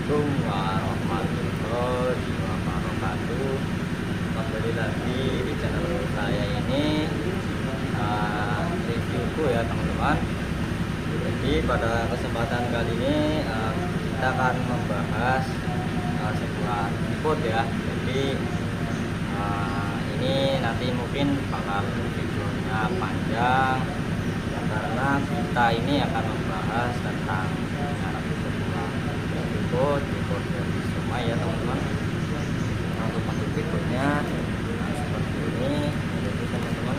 Assalamualaikum warahmatullahi wabarakatuh. Kembali lagi di channel saya ini, reviewku ya teman-teman. Jadi pada kesempatan kali ini kita akan membahas sebuah tripod ya. Jadi ini nanti mungkin bakal videonya panjang ya, karena kita ini akan membahas tentang sebuah tripod dari Soma ya teman-teman. Untuk bentuk tripodnya seperti ini. Jadi teman-teman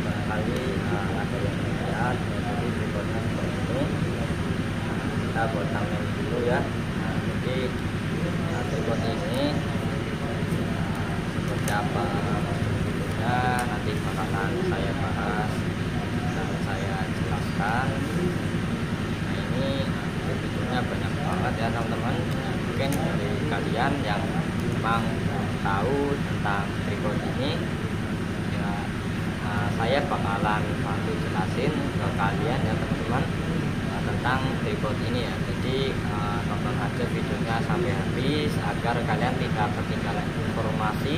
barangkali ada yang melihat ya, jadi tripodnya seperti ini. Kita buat thumbnail dulu ya. Jadi tripod ini seperti apa bentuknya nanti bakalan saya bahas dan saya jelaskan. Nah ini bentuknya banyak banget ya teman-teman. Mungkin dari kalian yang memang tahu tentang tripod ini ya, saya bakalan bantu jelasin ke kalian ya teman-teman tentang tripod ini ya. Jadi tonton aja videonya sampai habis agar kalian tidak ketinggalan informasi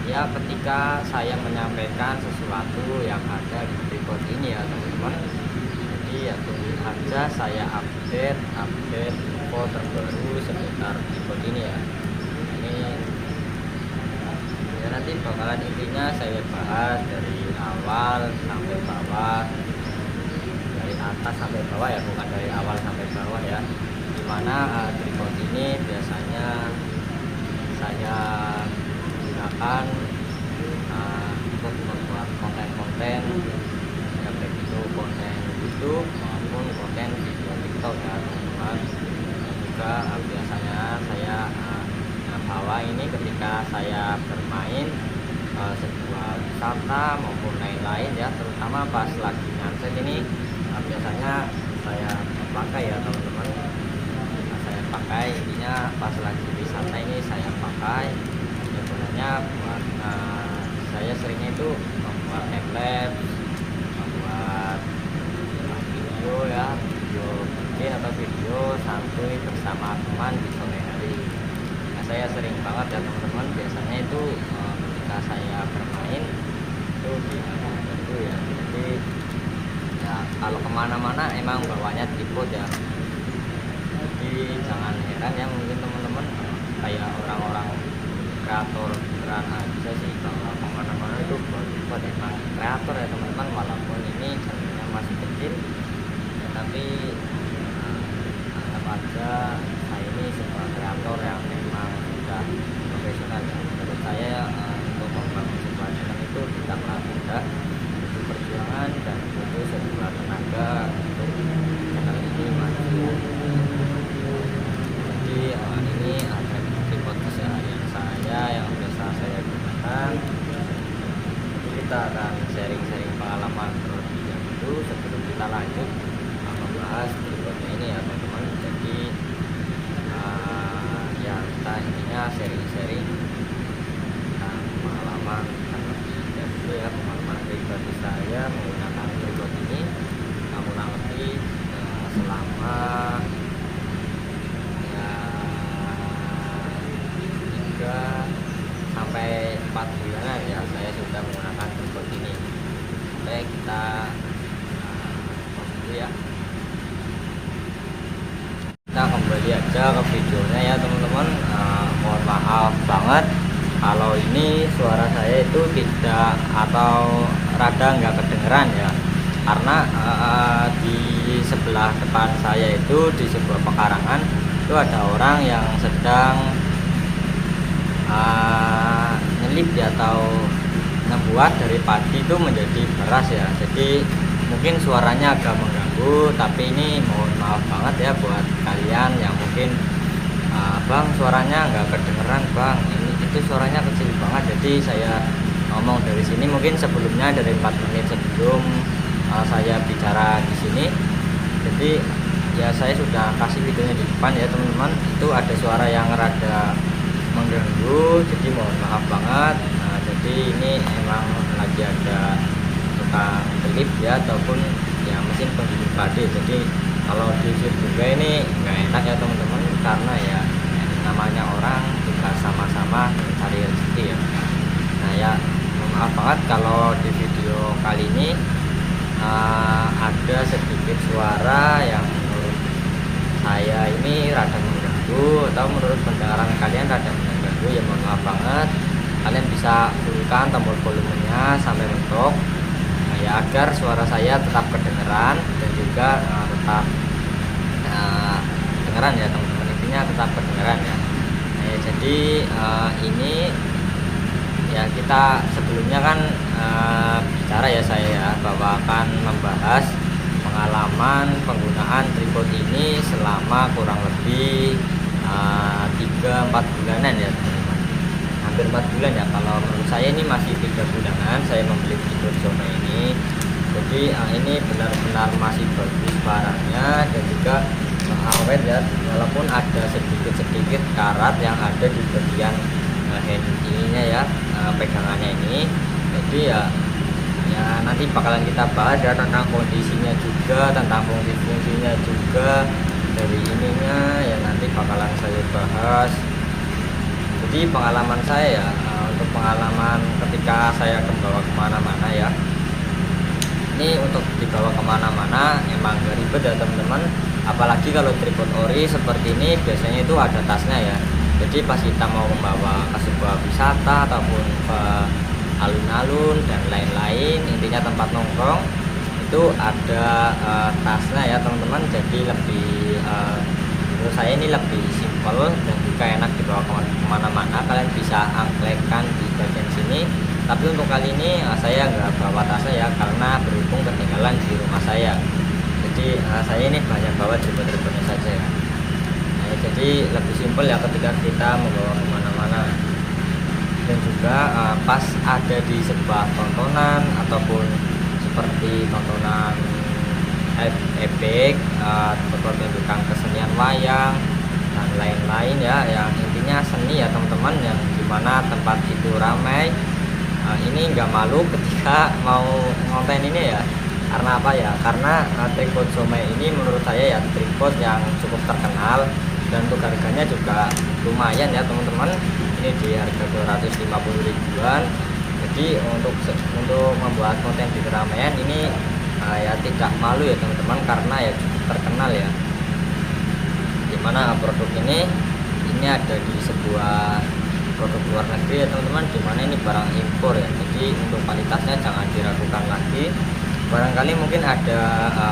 ya ketika saya menyampaikan sesuatu yang ada di tripod ini ya teman-teman. Jadi ya tunggu aja saya update info terbaru seputar tripod ini ya. Ini ya nanti bakalan intinya saya bahas dari awal sampai bawah, dari atas sampai bawah ya, bukan dari awal sampai bawah ya. Dimana tripod ini biasanya saya gunakan untuk membuat konten-konten ya, baik itu konten YouTube maupun konten video TikTok ya teman-teman. Dan juga biasanya saya bawa ini ketika saya bermain sebuah wisata maupun lain-lain ya, terutama pas lagi nganset ini biasanya saya pakai ya teman-teman. Saya pakai intinya pas lagi wisata ini saya pakai ya, sebenarnya buat saya seringnya itu membuat template, membuat video ya, video bikin atau video santuy bersama teman di sore hari. Nah, saya sering banget ya teman-teman, biasanya itu ketika saya bermain itu di itu ya. Jadi ya kalau kemana-mana emang bawanya tripod ya. Jadi jangan heran ya mungkin teman-teman kayak orang-orang kreator beneran aja sih kalau kemana-mana itu buat emang kreator ya teman-teman, walaupun ini channelnya masih kecil ya, tapi anggap aja saya ini sebuah kreator yang memang sudah profesional ya. Menurut saya untuk membangun sebuah channel itu tidaklah mudah, butuh perjuangan dan butuh sebuah tenaga untuk channel ini maju. Jadi ini ada tripod keseharian saya yang biasa saya gunakan. Jadi kita akan sharing-sharing pengalaman terlebih dahulu sebelum kita lanjut membahas tripodnya ini ya teman-teman. Jadi ya kita intinya sharing-sharing tentang pengalaman terlebih dahulu ya, pengalaman pribadi saya menggunakan tripod ini kurang lebih selama 3 sampai 4 bulanan ya saya sudah menggunakan tripod ini. Oke, kita dulu ya. Kita kembali aja ke videonya ya teman-teman. Mohon maaf banget kalau ini suara saya itu tidak atau rada nggak kedengeran ya, karena di sebelah depan saya itu di sebuah pekarangan itu ada orang yang sedang nyelip ya, atau membuat dari padi itu menjadi beras ya. Jadi mungkin suaranya agak mengganggu, tapi ini mohon maaf banget ya buat kalian yang mungkin bang suaranya nggak kedengeran bang, ini itu suaranya kecil banget. Jadi saya ngomong dari sini mungkin sebelumnya dari 4 menit sebelum saya bicara di sini. Jadi ya saya sudah kasih videonya di depan ya teman-teman, itu ada suara yang rada mengganggu, jadi mohon maaf banget. Nah, jadi ini emang lagi ada tukang klip ya, ataupun ya mesin penggiling padi. Jadi kalau diusir juga ini nggak enak ya teman-teman, karena atau menurut pendengaran kalian rada mengganggu, ya mohon maaf banget. Kalian bisa fullkan tombol volumenya sampai mentok, ya agar suara saya tetap kedengeran dan juga tetap kedengeran ya teman-teman, intinya tetap kedengeran ya. Jadi ini ya, kita sebelumnya kan bicara ya saya ya, bahwa akan membahas pengalaman penggunaan tripod ini selama kurang lebih 3-4 bulanan ya teman-teman, hampir 4 bulan ya. Kalau menurut saya ini masih 3 bulanan saya membeli tripod Zoma ini. Jadi ini benar-benar masih bagus barangnya dan juga awet ya, walaupun ada sedikit karat yang ada di bagian hand ininya ya, pegangannya ini. Jadi ya nanti bakalan kita bahas ya tentang kondisinya juga, tentang fungsi-fungsinya juga dari ininya ya, nanti bakalan saya bahas. Jadi pengalaman saya ya, untuk pengalaman ketika saya membawa kemana-mana ya, ini untuk dibawa kemana-mana emang gak ribet ya teman-teman. Apalagi kalau tripod ori seperti ini biasanya itu ada tasnya ya. Jadi pas kita mau membawa ke sebuah wisata ataupun ke alun-alun dan lain-lain, intinya tempat nongkrong, itu ada tasnya ya teman-teman. Jadi lebih menurut saya ini lebih simpel dan juga enak dibawa kemana-mana. Kalian bisa angklekan di bagian sini. Tapi untuk kali ini saya nggak bawa tasnya ya, karena berhubung ketinggalan di rumah saya. Jadi saya ini banyak bawa tripod-tripodnya saja ya. Jadi lebih simpel ya ketika kita membawa kemana-mana. Dan juga pas ada di sebuah tontonan ataupun seperti tontonan epic, pertunjukan kesenian wayang dan lain-lain ya, yang intinya seni ya teman-teman, yang dimana tempat itu ramai. Ini nggak malu ketika mau ngonten ini ya. Karena apa ya? Karena tripod Zoma ini menurut saya ya tripod yang cukup terkenal, dan untuk harganya juga lumayan ya teman-teman. Ini di harga 250 ribuan. Jadi untuk membuat konten di keramaian ini ya tidak malu ya teman-teman, karena ya cukup terkenal ya. Dimana produk ini ada di sebuah produk luar negeri ya teman-teman, dimana ini barang impor ya. Jadi untuk kualitasnya jangan diragukan lagi. Barangkali mungkin ada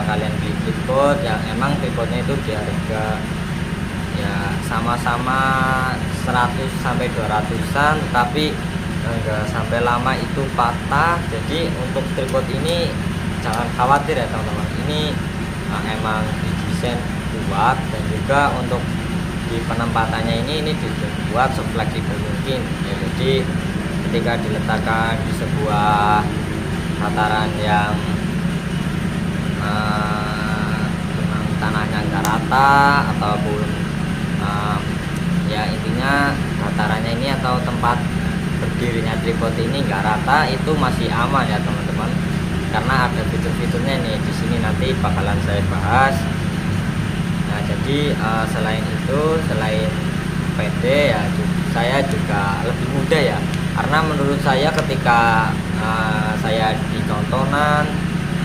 kalian beli tripod yang emang tripodnya itu di harga ya sama-sama 100-200an, tapi enggak sampai lama itu patah. Jadi untuk tripod ini jangan khawatir ya teman-teman, ini emang didesain kuat, dan juga untuk di penempatannya ini dibuat sefleksibel mungkin ya. Jadi ketika diletakkan di sebuah dataran yang memang tanahnya enggak rata ataupun ya intinya datarannya ini atau tempat berdirinya tripod ini enggak rata, itu masih aman ya teman-teman, karena ada fitur-fiturnya nih di sini, nanti bakalan saya bahas. Nah jadi selain itu, selain PD ya, saya juga lebih mudah ya, karena menurut saya ketika saya di tontonan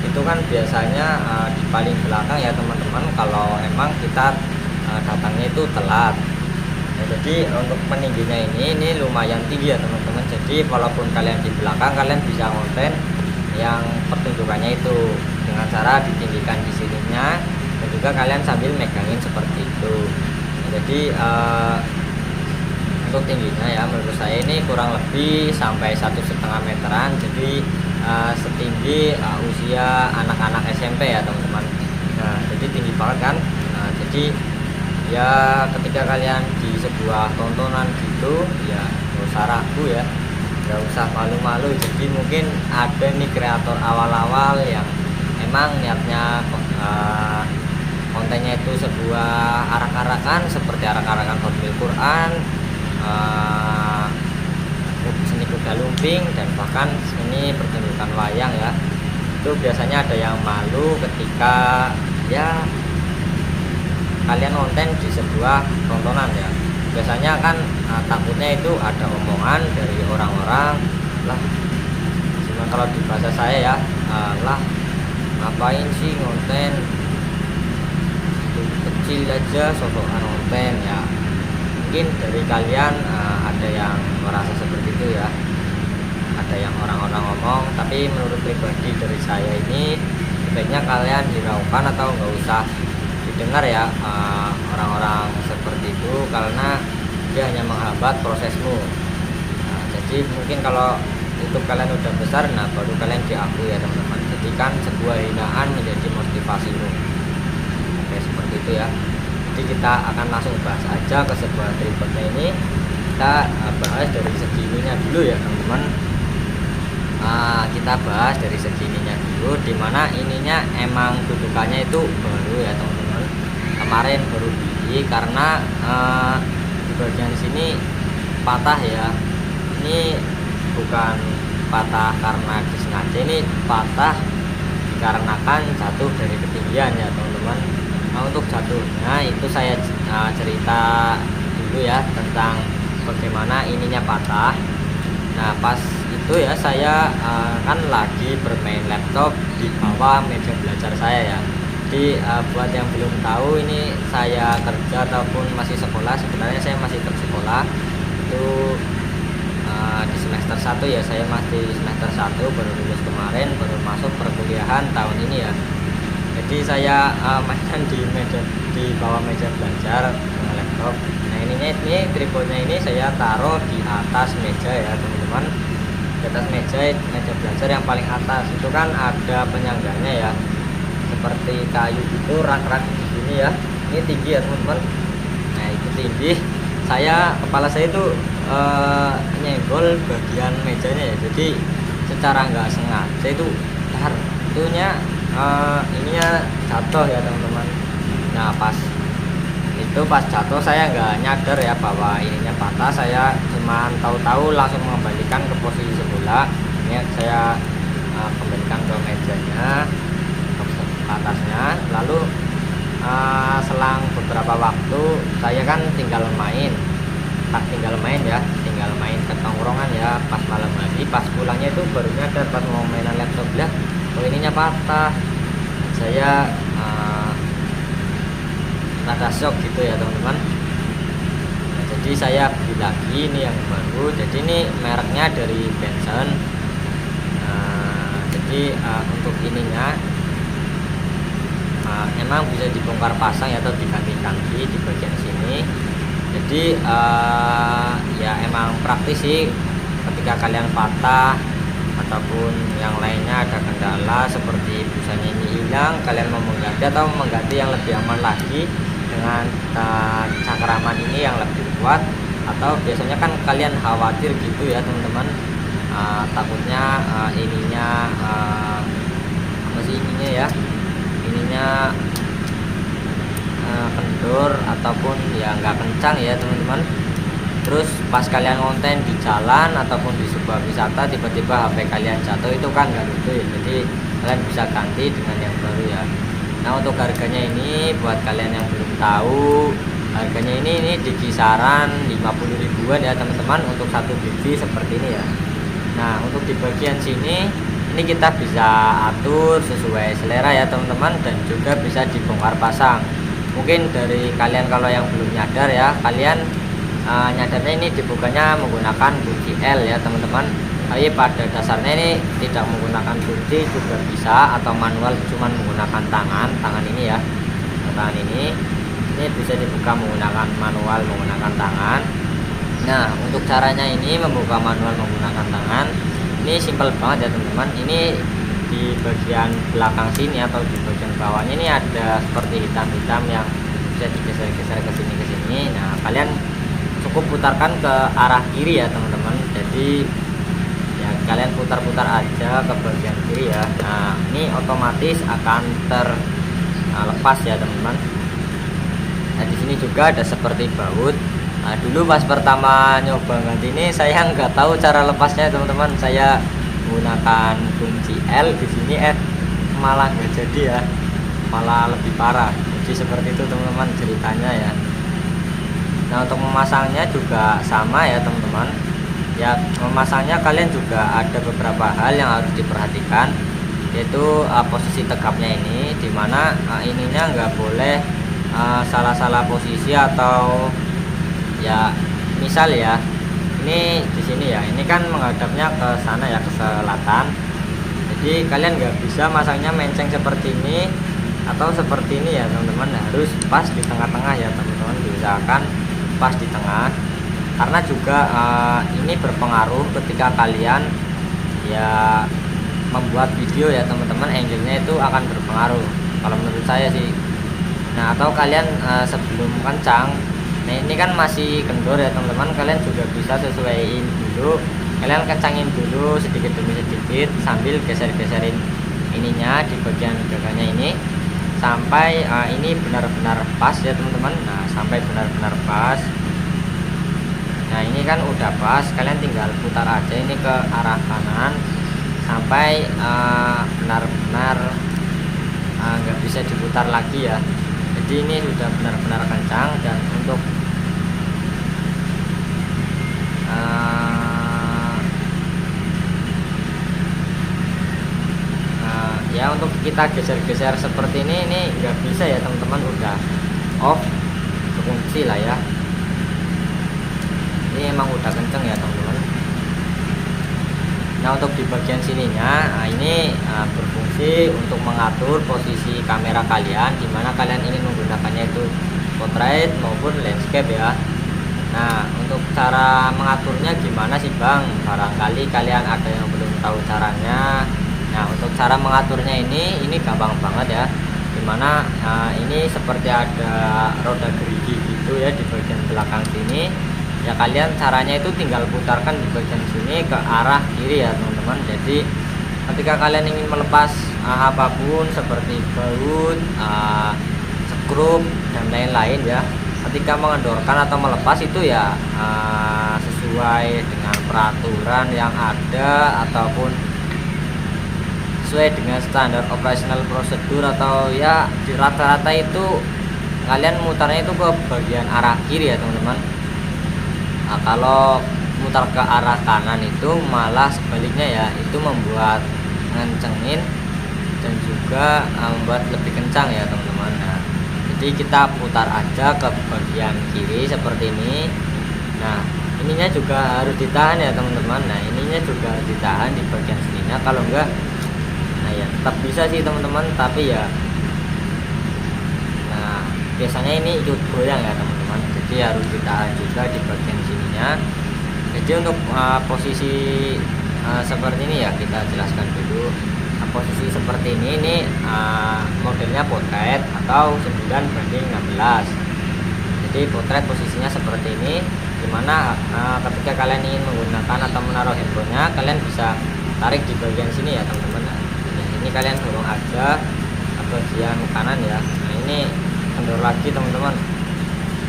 itu kan biasanya di paling belakang ya teman-teman, kalau emang kita datangnya itu telat. Nah, jadi untuk peningginya ini lumayan tinggi ya teman-teman. Jadi walaupun kalian di belakang, kalian bisa konten yang pertunjukannya itu dengan cara ditinggikan di sininya, dan juga kalian sambil megangin seperti itu. Nah, jadi untuk tingginya ya menurut saya ini kurang lebih sampai 1,5 meteran. Jadi setinggi usia anak-anak SMP ya teman-teman. Nah jadi tinggi banget kan. Nah jadi ya ketika kalian di sebuah tontonan gitu ya gak usah ragu ya, gak usah malu-malu. Jadi mungkin ada nih kreator awal-awal yang emang niatnya kontennya itu sebuah arak-arakan, seperti arak-arakan khotbah Quran, seni kuda lumping, dan bahkan seni pertunjukan wayang ya. Itu biasanya ada yang malu ketika ya kalian konten di sebuah tontonan ya. Biasanya kan takutnya itu ada omongan dari orang-orang lah, cuma kalau di bahasa saya ya, lah ngapain sih ngonten kecil aja sosokan konten ya. mungkin dari kalian ada yang merasa seperti itu ya, ada yang orang-orang ngomong, tapi menurut pribadi dari saya ini sebaiknya kalian hiraukan atau nggak usah didengar ya orang-orang seperti itu, karena dia hanya menghambat prosesmu. Nah, jadi mungkin kalau YouTube kalian udah besar, nah baru kalian diakui ya teman-teman. Jadikan sebuah hinaan menjadi motivasimu. Oke, seperti itu ya. Jadi kita akan langsung bahas aja ke sebuah tripodnya ini. Kita bahas dari segi ininya dulu ya teman-teman. Kita bahas dari segi ininya dulu, dimana ininya emang dudukannya itu baru ya teman-teman, kemarin baru beli karena di bagian sini patah ya. Ini bukan patah karena disengaja, ini patah dikarenakan jatuh dari ketinggian ya teman-teman. Nah, untuk jatuhnya itu saya cerita dulu ya tentang bagaimana ininya patah. Nah, pas itu ya saya kan lagi bermain laptop di bawah meja belajar saya ya. Jadi buat yang belum tahu, ini saya kerja ataupun masih sekolah, sebenarnya saya masih bersekolah itu di semester 1 ya. Saya masih semester 1, baru lulus kemarin, baru masuk perkuliahan tahun ini ya. Jadi saya mainan di bawah meja belajar dengan laptop. Nah, ini tripodnya ini saya taruh di atas meja ya teman-teman. Di atas meja belajar yang paling atas itu kan ada penyangganya ya, seperti kayu gitu, rak-rak di sini ya. Ini tinggi ya teman-teman. Nah, itu tinggi. Kepala saya itu nyenggol bagian mejanya ya. Jadi secara nggak sengaja itu itunya ininya jatuh ya teman-teman. Nah, pas jatuh saya nggak nyadar ya bahwa ininya patah. Saya cuma tahu-tahu langsung mengembalikan ke posisi semula. Ini saya kembalikan ke mejanya, ke atasnya. Lalu selang beberapa waktu saya kan tinggal main ke tongkrongan ya pas malam hari. Pas pulangnya itu baru nyadar pas mau mainan laptop lah, oh ininya patah. Saya rada shock gitu ya teman-teman. Nah, jadi saya beli lagi ini yang baru. Jadi ini mereknya dari Benson. Jadi untuk ininya emang bisa dibongkar pasang ya, atau diganti-ganti di bagian sini. Jadi ya emang praktis sih ketika kalian patah ataupun yang lainnya ada kendala seperti busanya ini hilang, kalian mau mengganti atau mengganti yang lebih aman lagi dengan cengkraman ini yang lebih kuat. Atau biasanya kan kalian khawatir gitu ya teman-teman, takutnya ininya kendor ataupun ya nggak kencang ya teman-teman. Terus pas kalian konten di jalan ataupun di sebuah wisata, tiba-tiba HP kalian jatuh, itu kan nggak lucu ya. Jadi kalian bisa ganti dengan yang baru ya. Nah, untuk harganya ini buat kalian yang belum tahu, harganya ini di kisaran 50 ribuan ya teman-teman untuk satu biji seperti ini ya. Nah, untuk di bagian sini ini kita bisa atur sesuai selera ya teman-teman, dan juga bisa dibongkar pasang. Mungkin dari kalian kalau yang belum nyadar ya, kalian nyadarnya ini dibukanya menggunakan kunci L ya teman-teman. Tapi pada dasarnya ini tidak menggunakan kunci juga bisa, atau manual cuman menggunakan tangan ini ya. Tangan ini bisa dibuka menggunakan manual, menggunakan tangan. Nah, untuk caranya ini membuka manual menggunakan tangan ini simple banget ya teman-teman. Ini di bagian belakang sini atau di bagian bawahnya ini ada seperti hitam-hitam yang bisa digeser-geser ke sini. Nah, kalian cukup putarkan ke arah kiri ya teman-teman. Jadi ya kalian putar-putar aja ke bagian kiri ya. Nah, ini otomatis akan terlepas ya teman-teman. Nah, di sini juga ada seperti baut. Nah, dulu pas pertama nyoba ganti ini saya nggak tahu cara lepasnya teman-teman. Saya menggunakan kunci L di sini malah nggak jadi ya, malah lebih parah. Jadi seperti itu teman-teman ceritanya ya. Nah, untuk memasangnya juga sama ya teman-teman. Ya, memasangnya kalian juga ada beberapa hal yang harus diperhatikan, yaitu posisi tegapnya ini, dimana ininya nggak boleh salah-salah posisi atau ya misal ya, ini di sini ya, ini kan menghadapnya ke sana ya, ke selatan. Jadi kalian nggak bisa masangnya menceng seperti ini atau seperti ini ya teman-teman, harus pas di tengah-tengah ya teman-teman, diusahakan pas di tengah, karena juga ini berpengaruh ketika kalian ya membuat video ya teman-teman, angle-nya itu akan berpengaruh kalau menurut saya sih. Nah, atau kalian sebelum kencang, nah ini kan masih kendor ya teman-teman, kalian juga bisa sesuaiin dulu, kalian kencangin dulu sedikit demi sedikit sambil geser-geserin ininya di bagian gagahnya ini sampai ini benar-benar pas ya teman-teman. Nah, sampai benar-benar pas. Nah, ini kan udah pas, kalian tinggal putar aja ini ke arah kanan sampai benar-benar nggak bisa diputar lagi ya. Jadi ini sudah benar-benar kencang. Dan untuk ya untuk kita geser-geser seperti ini nggak bisa ya teman-teman, udah off kekunci lah ya. Ini emang udah kenceng ya teman-teman. Nah, untuk di bagian sininya, ini berfungsi untuk mengatur posisi kamera kalian, dimana kalian ingin menggunakannya itu portrait maupun landscape ya. Nah, untuk cara mengaturnya gimana sih Bang? Barangkali kalian ada yang belum tahu caranya. Nah, untuk cara mengaturnya ini gampang banget ya, dimana ini seperti ada roda gerigi gitu ya di bagian belakang sini ya. Kalian caranya itu tinggal putarkan di bagian sini ke arah kiri ya teman-teman. Jadi ketika kalian ingin melepas apapun seperti baut, skrup dan lain-lain ya, ketika mengendorkan atau melepas itu ya sesuai dengan peraturan yang ada ataupun sesuai dengan standar operasional prosedur, atau ya di rata-rata itu kalian mutarnya itu ke bagian arah kiri ya teman-teman. Nah, kalau mutar ke arah kanan itu malah sebaliknya ya, itu membuat ngencengin dan juga membuat lebih kencang ya teman-teman. Nah, jadi kita putar aja ke bagian kiri seperti ini. Nah, ininya juga harus ditahan ya teman-teman. Nah, ininya juga harus ditahan di bagian sininya, kalau enggak nah ya tetap bisa sih teman-teman, tapi ya nah biasanya ini ikut goyang ya teman-teman, jadi harus ditahan juga di bagian sininya. Jadi untuk posisi seperti ini ya kita jelaskan dulu. Posisi seperti ini modelnya potret atau 9:16. Jadi potret posisinya seperti ini, dimana ketika kalian ingin menggunakan atau menaruh handphonenya, kalian bisa tarik di bagian sini ya teman-teman. Nah, ini kalian dorong aja ke bagian kanan ya. Nah, ini kendor lagi teman-teman,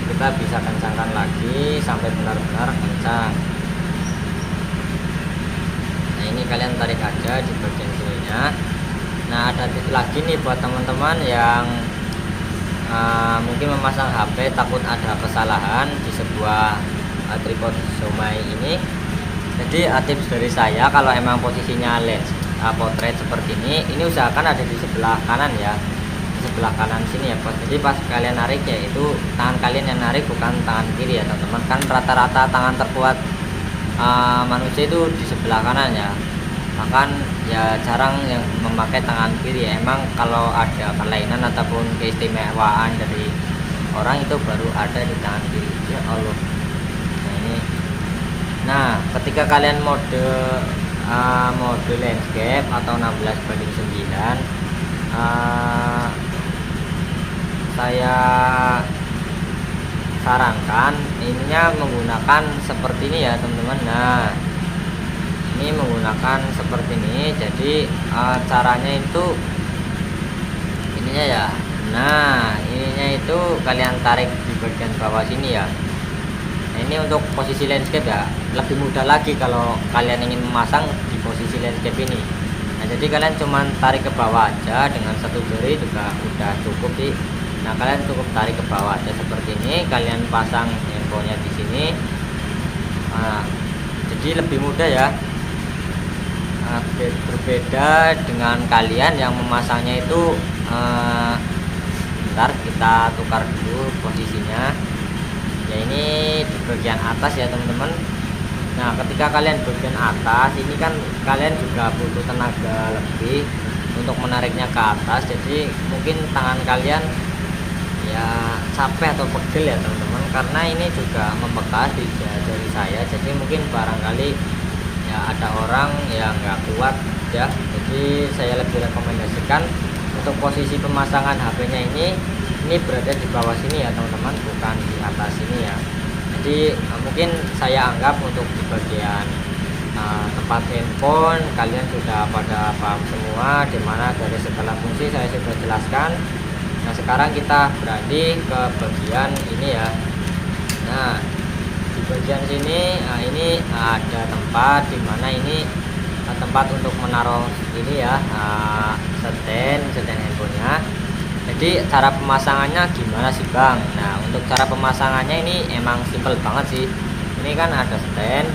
kita bisa kencangkan lagi sampai benar-benar kencang. Nah, ini kalian tarik aja di bagian sininya. Nah, ada tips lagi nih buat teman-teman yang mungkin memasang HP takut ada kesalahan di sebuah tripod Xiaomi ini. Jadi tips dari saya, kalau emang posisinya lens potret seperti ini usahakan ada di sebelah kanan ya, di sebelah kanan sini ya. Jadi pas kalian narik ya, itu tangan kalian yang narik, bukan tangan kiri ya teman-teman. Kan rata-rata tangan terkuat manusia itu di sebelah kanan ya, bahkan ya jarang yang memakai tangan kiri ya. Emang kalau ada kelainan ataupun keistimewaan dari orang itu baru ada di tangan kiri ya Allah. Nah, ini ketika kalian mode landscape atau 16:9, saya sarankan ininya menggunakan seperti ini ya teman-teman. Nah, ini menggunakan seperti ini. Jadi caranya itu ininya ya, nah ininya itu kalian tarik di bagian bawah sini ya. Nah, ini untuk posisi landscape ya, lebih mudah lagi kalau kalian ingin memasang di posisi landscape ini. Nah, jadi kalian cuman tarik ke bawah aja dengan satu jari juga udah cukup sih. Nah, kalian cukup tarik ke bawah aja seperti ini, kalian pasang handphonenya di sini. Nah, jadi lebih mudah ya. Berbeda dengan kalian yang memasangnya itu bentar kita tukar dulu posisinya ya. Ini di bagian atas ya teman-teman. Nah ketika kalian bagian atas ini kan kalian juga butuh tenaga lebih untuk menariknya ke atas, jadi mungkin tangan kalian ya capek atau pegel ya teman-teman, karena ini juga membekas di jari saya, jadi mungkin barangkali ya ada orang yang nggak kuat ya. Jadi saya lebih rekomendasikan untuk posisi pemasangan HP-nya ini berada di bawah sini ya teman-teman, bukan di atas sini ya. Jadi mungkin saya anggap untuk di bagian tempat handphone kalian sudah pada paham semua, dimana dari segala fungsi saya sudah jelaskan. Nah sekarang kita beralih ke bagian ini ya. Nah di bagian sini ini ada tempat dimana ini tempat untuk menaruh ini ya, stand handphonenya. Jadi cara pemasangannya gimana sih Bang? Nah untuk cara pemasangannya ini emang simple banget sih. Ini kan ada stand,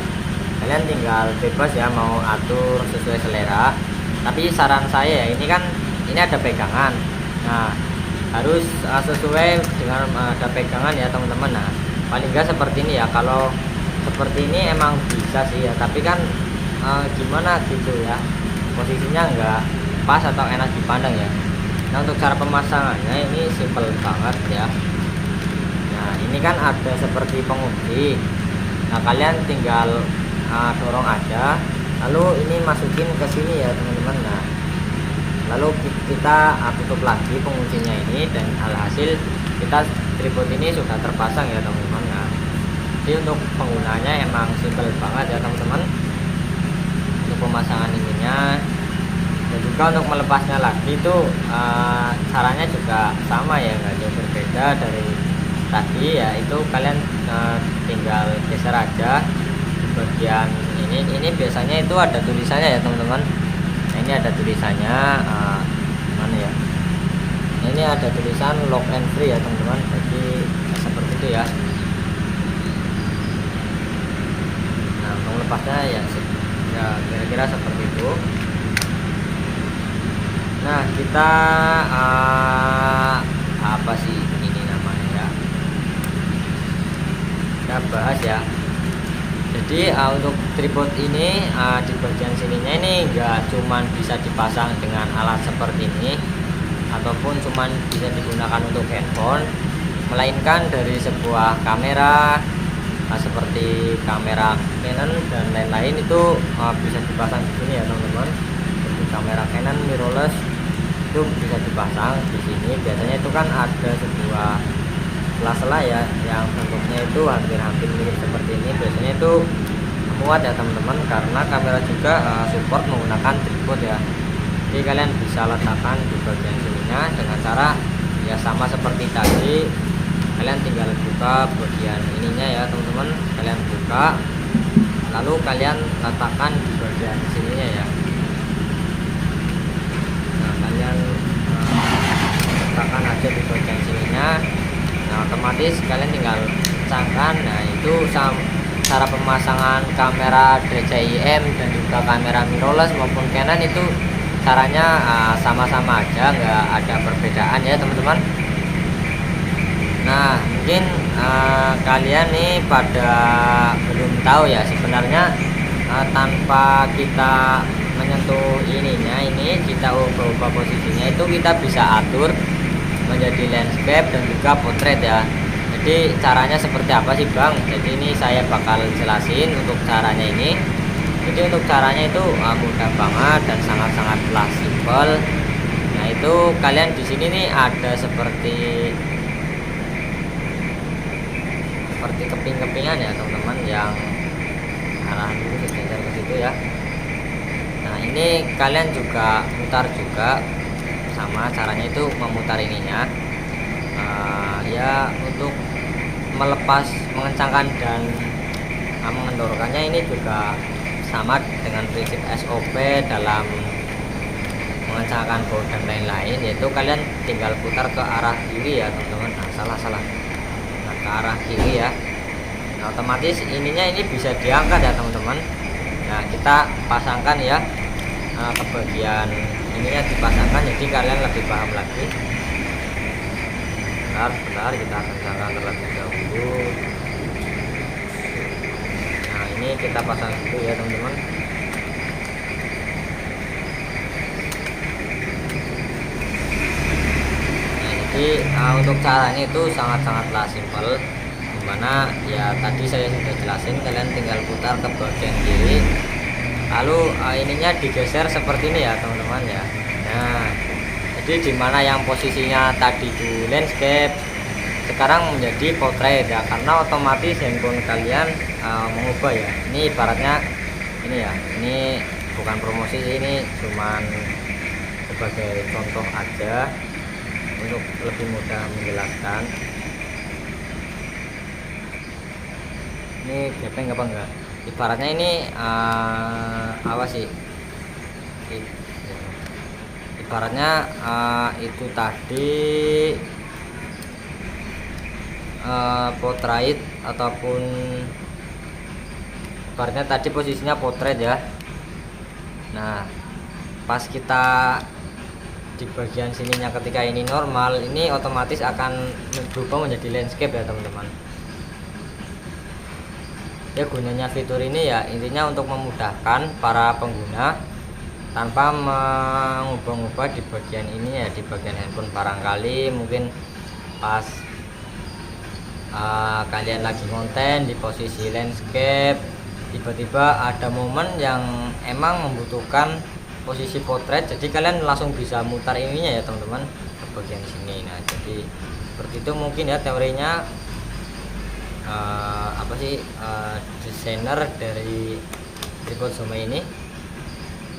kalian tinggal bebas ya mau atur sesuai selera, tapi saran saya ya ini kan ini ada pegangan. Nah harus sesuai dengan ada pegangan ya teman-teman. Nah paling enggak seperti ini ya, kalau seperti ini emang bisa sih ya, tapi kan gimana gitu ya, posisinya enggak pas atau enak dipandang ya. Nah untuk cara pemasangannya ini simple banget ya. Nah ini kan ada seperti pengundi, nah kalian tinggal dorong aja, lalu ini masukin ke sini ya teman-teman. Nah lalu kita tutup lagi penguncinya ini, dan alhasil kita tripod ini sudah terpasang ya teman-teman. Nah jadi untuk penggunanya emang simple banget ya teman-teman untuk pemasangan ininya. Dan juga untuk melepasnya lagi itu caranya juga sama ya, nggak jauh berbeda dari tadi ya. Itu kalian tinggal geser aja di bagian ini biasanya itu ada tulisannya ya teman-teman. Nah ini ada tulisannya mana ya, ini ada tulisan lock and free ya teman-teman, jadi seperti itu ya. Nah untuk melepasnya ya kira-kira seperti itu. Nah kita apa sih ini namanya ya, kita bahas ya. Jadi untuk tripod ini di bagian sininya ini enggak cuman bisa dipasang dengan alat seperti ini ataupun cuman bisa digunakan untuk handphone, melainkan dari sebuah kamera seperti kamera Canon dan lain-lain itu bisa dipasang di sini ya teman-teman. Kamera Canon mirrorless itu bisa dipasang di sini. Biasanya itu kan ada sebuah sela-sela ya yang bentuknya itu hampir mirip seperti ini. Biasanya itu muat ya teman-teman, karena kamera juga support menggunakan tripod ya. Jadi kalian bisa letakkan di bagian sininya dengan cara ya sama seperti tadi. Kalian tinggal buka bagian ininya ya teman-teman, kalian buka lalu kalian letakkan di bagian sininya ya. Kalian letakkan aja di bagian sininya. Nah otomatis kalian tinggal kencangkan. Nah itu cara pemasangan kamera DJI-M dan juga kamera mirrorless maupun Canon itu caranya sama-sama aja, nggak ada perbedaan ya teman-teman. Nah mungkin kalian nih pada belum tahu ya, sebenarnya tanpa kita menyentuh ininya, ini kita ubah posisinya itu kita bisa atur menjadi landscape dan juga portrait ya. Jadi caranya seperti apa sih Bang? Jadi ini saya bakal jelasin untuk caranya ini. Jadi untuk caranya itu mudah banget dan sangat-sangat simple. Nah itu kalian di sini nih ada seperti keping-kepingan ya teman-teman, yang arah dulu sejajar ke situ ya. Nah ini kalian juga mutar juga, sama caranya itu memutar ininya ya untuk melepas, mengencangkan dan mengendorkannya ini juga sama dengan prinsip SOP dalam mengencangkan baut dan lain-lain, yaitu kalian tinggal putar ke arah kiri ya teman-teman. Nah, salah nah, ke arah kiri ya. Nah otomatis ininya ini bisa diangkat ya teman-teman. Nah kita pasangkan ya ke bagian ininya dipasangkan, jadi kalian lebih paham lagi. Bentar kita kencangkan terlebih dahulu. kita pasang dulu ya teman-teman. Nah, jadi untuk caranya itu sangat-sangatlah simpel, dimana ya tadi saya sudah jelasin, kalian tinggal putar ke bagian kiri, lalu ininya digeser seperti ini ya teman-teman ya. Nah, jadi dimana yang posisinya tadi itu landscape sekarang menjadi portrait ya, karena otomatis handphone kalian mengubah ya. Ini ibaratnya ini ya, ini bukan promosi, ini cuman sebagai contoh aja untuk lebih mudah menjelaskan. Ini gepeng apa enggak, ibaratnya ini apa sih, ibaratnya itu tadi portrait ataupun ibaratnya tadi posisinya potret ya. Nah, pas kita di bagian sininya ketika ini normal, ini otomatis akan berubah menjadi landscape ya teman-teman. Ya, gunanya fitur ini ya intinya untuk memudahkan para pengguna tanpa mengubah-ubah di bagian ini ya, di bagian handphone. Barangkali mungkin pas kalian lagi konten di posisi landscape, tiba-tiba ada momen yang emang membutuhkan posisi potret, jadi kalian langsung bisa mutar ininya ya teman-teman ke bagian sini. Nah, jadi seperti itu mungkin ya teorinya. Apa sih desainer dari tripod Zoma ini.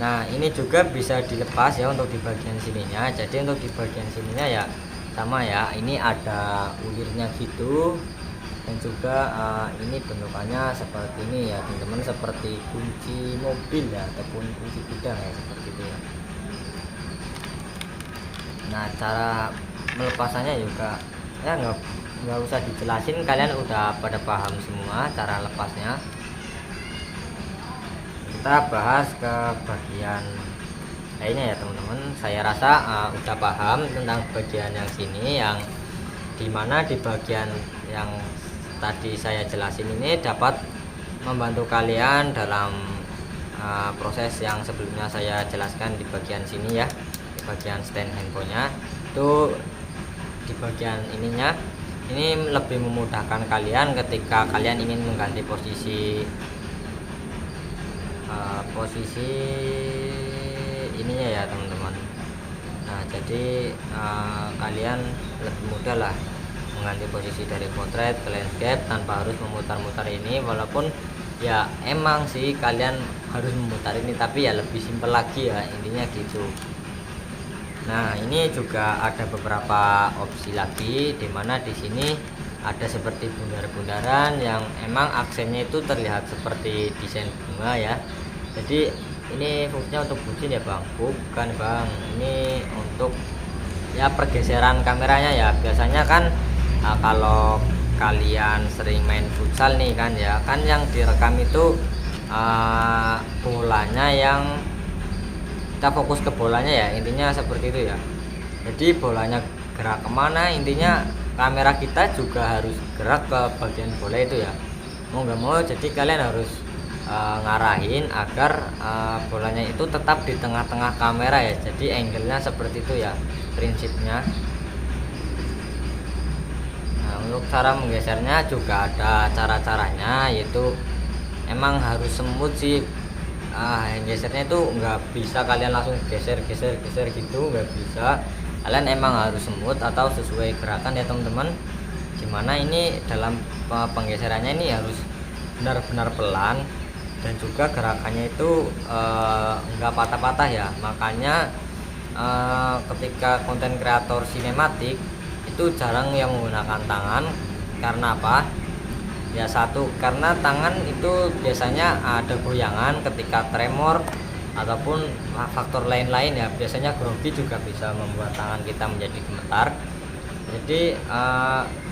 Nah, ini juga bisa dilepas ya untuk di bagian sininya. Jadi untuk di bagian sininya ya sama ya, ini ada ulirnya gitu, dan juga ini bentukannya seperti ini ya teman-teman, seperti kunci mobil ya ataupun kunci gudang ya, seperti itu ya. Nah, cara melepasannya juga ya nggak usah dijelasin, kalian udah pada paham semua cara lepasnya. Kita bahas ke bagian lainnya ya teman-teman. Saya rasa udah paham tentang bagian yang sini, yang dimana di bagian yang tadi saya jelasin ini dapat membantu kalian dalam proses yang sebelumnya saya jelaskan di bagian sini ya, di bagian stand handphonenya. Itu di bagian ininya, ini lebih memudahkan kalian ketika kalian ingin mengganti posisi ininya ya teman-teman. Nah, jadi kalian lebih mudah lah mengganti posisi dari potret ke landscape tanpa harus memutar-mutar ini, walaupun ya emang sih kalian harus memutar ini, tapi ya lebih simpel lagi ya, intinya gitu. Nah, ini juga ada beberapa opsi lagi, dimana di sini ada seperti bundar-bundaran yang emang aksennya itu terlihat seperti desain bunga ya. Jadi ini fungsinya untuk bucin ya bang? Bukan bang, ini untuk ya pergeseran kameranya ya. Biasanya kan kalau kalian sering main futsal nih kan ya, kan yang direkam itu bolanya, yang kita fokus ke bolanya ya, intinya seperti itu ya. Jadi bolanya gerak kemana, intinya kamera kita juga harus gerak ke bagian bola itu ya, mau nggak mau. Jadi kalian harus ngarahin agar bolanya itu tetap di tengah-tengah kamera ya, jadi angle-nya seperti itu ya prinsipnya. Nah, untuk cara menggesernya juga ada cara-caranya, yaitu emang harus semut sih. Gesernya itu nggak bisa kalian langsung geser gitu, nggak bisa. Kalian emang harus semut atau sesuai gerakan ya teman-teman, dimana ini dalam penggeserannya ini harus benar-benar pelan, dan juga gerakannya itu nggak patah-patah ya. Makanya ketika konten kreator sinematik itu jarang yang menggunakan tangan. Karena apa? Ya, satu, karena tangan itu biasanya ada goyangan ketika tremor ataupun faktor lain-lain ya. Biasanya grogi juga bisa membuat tangan kita menjadi gemetar. Jadi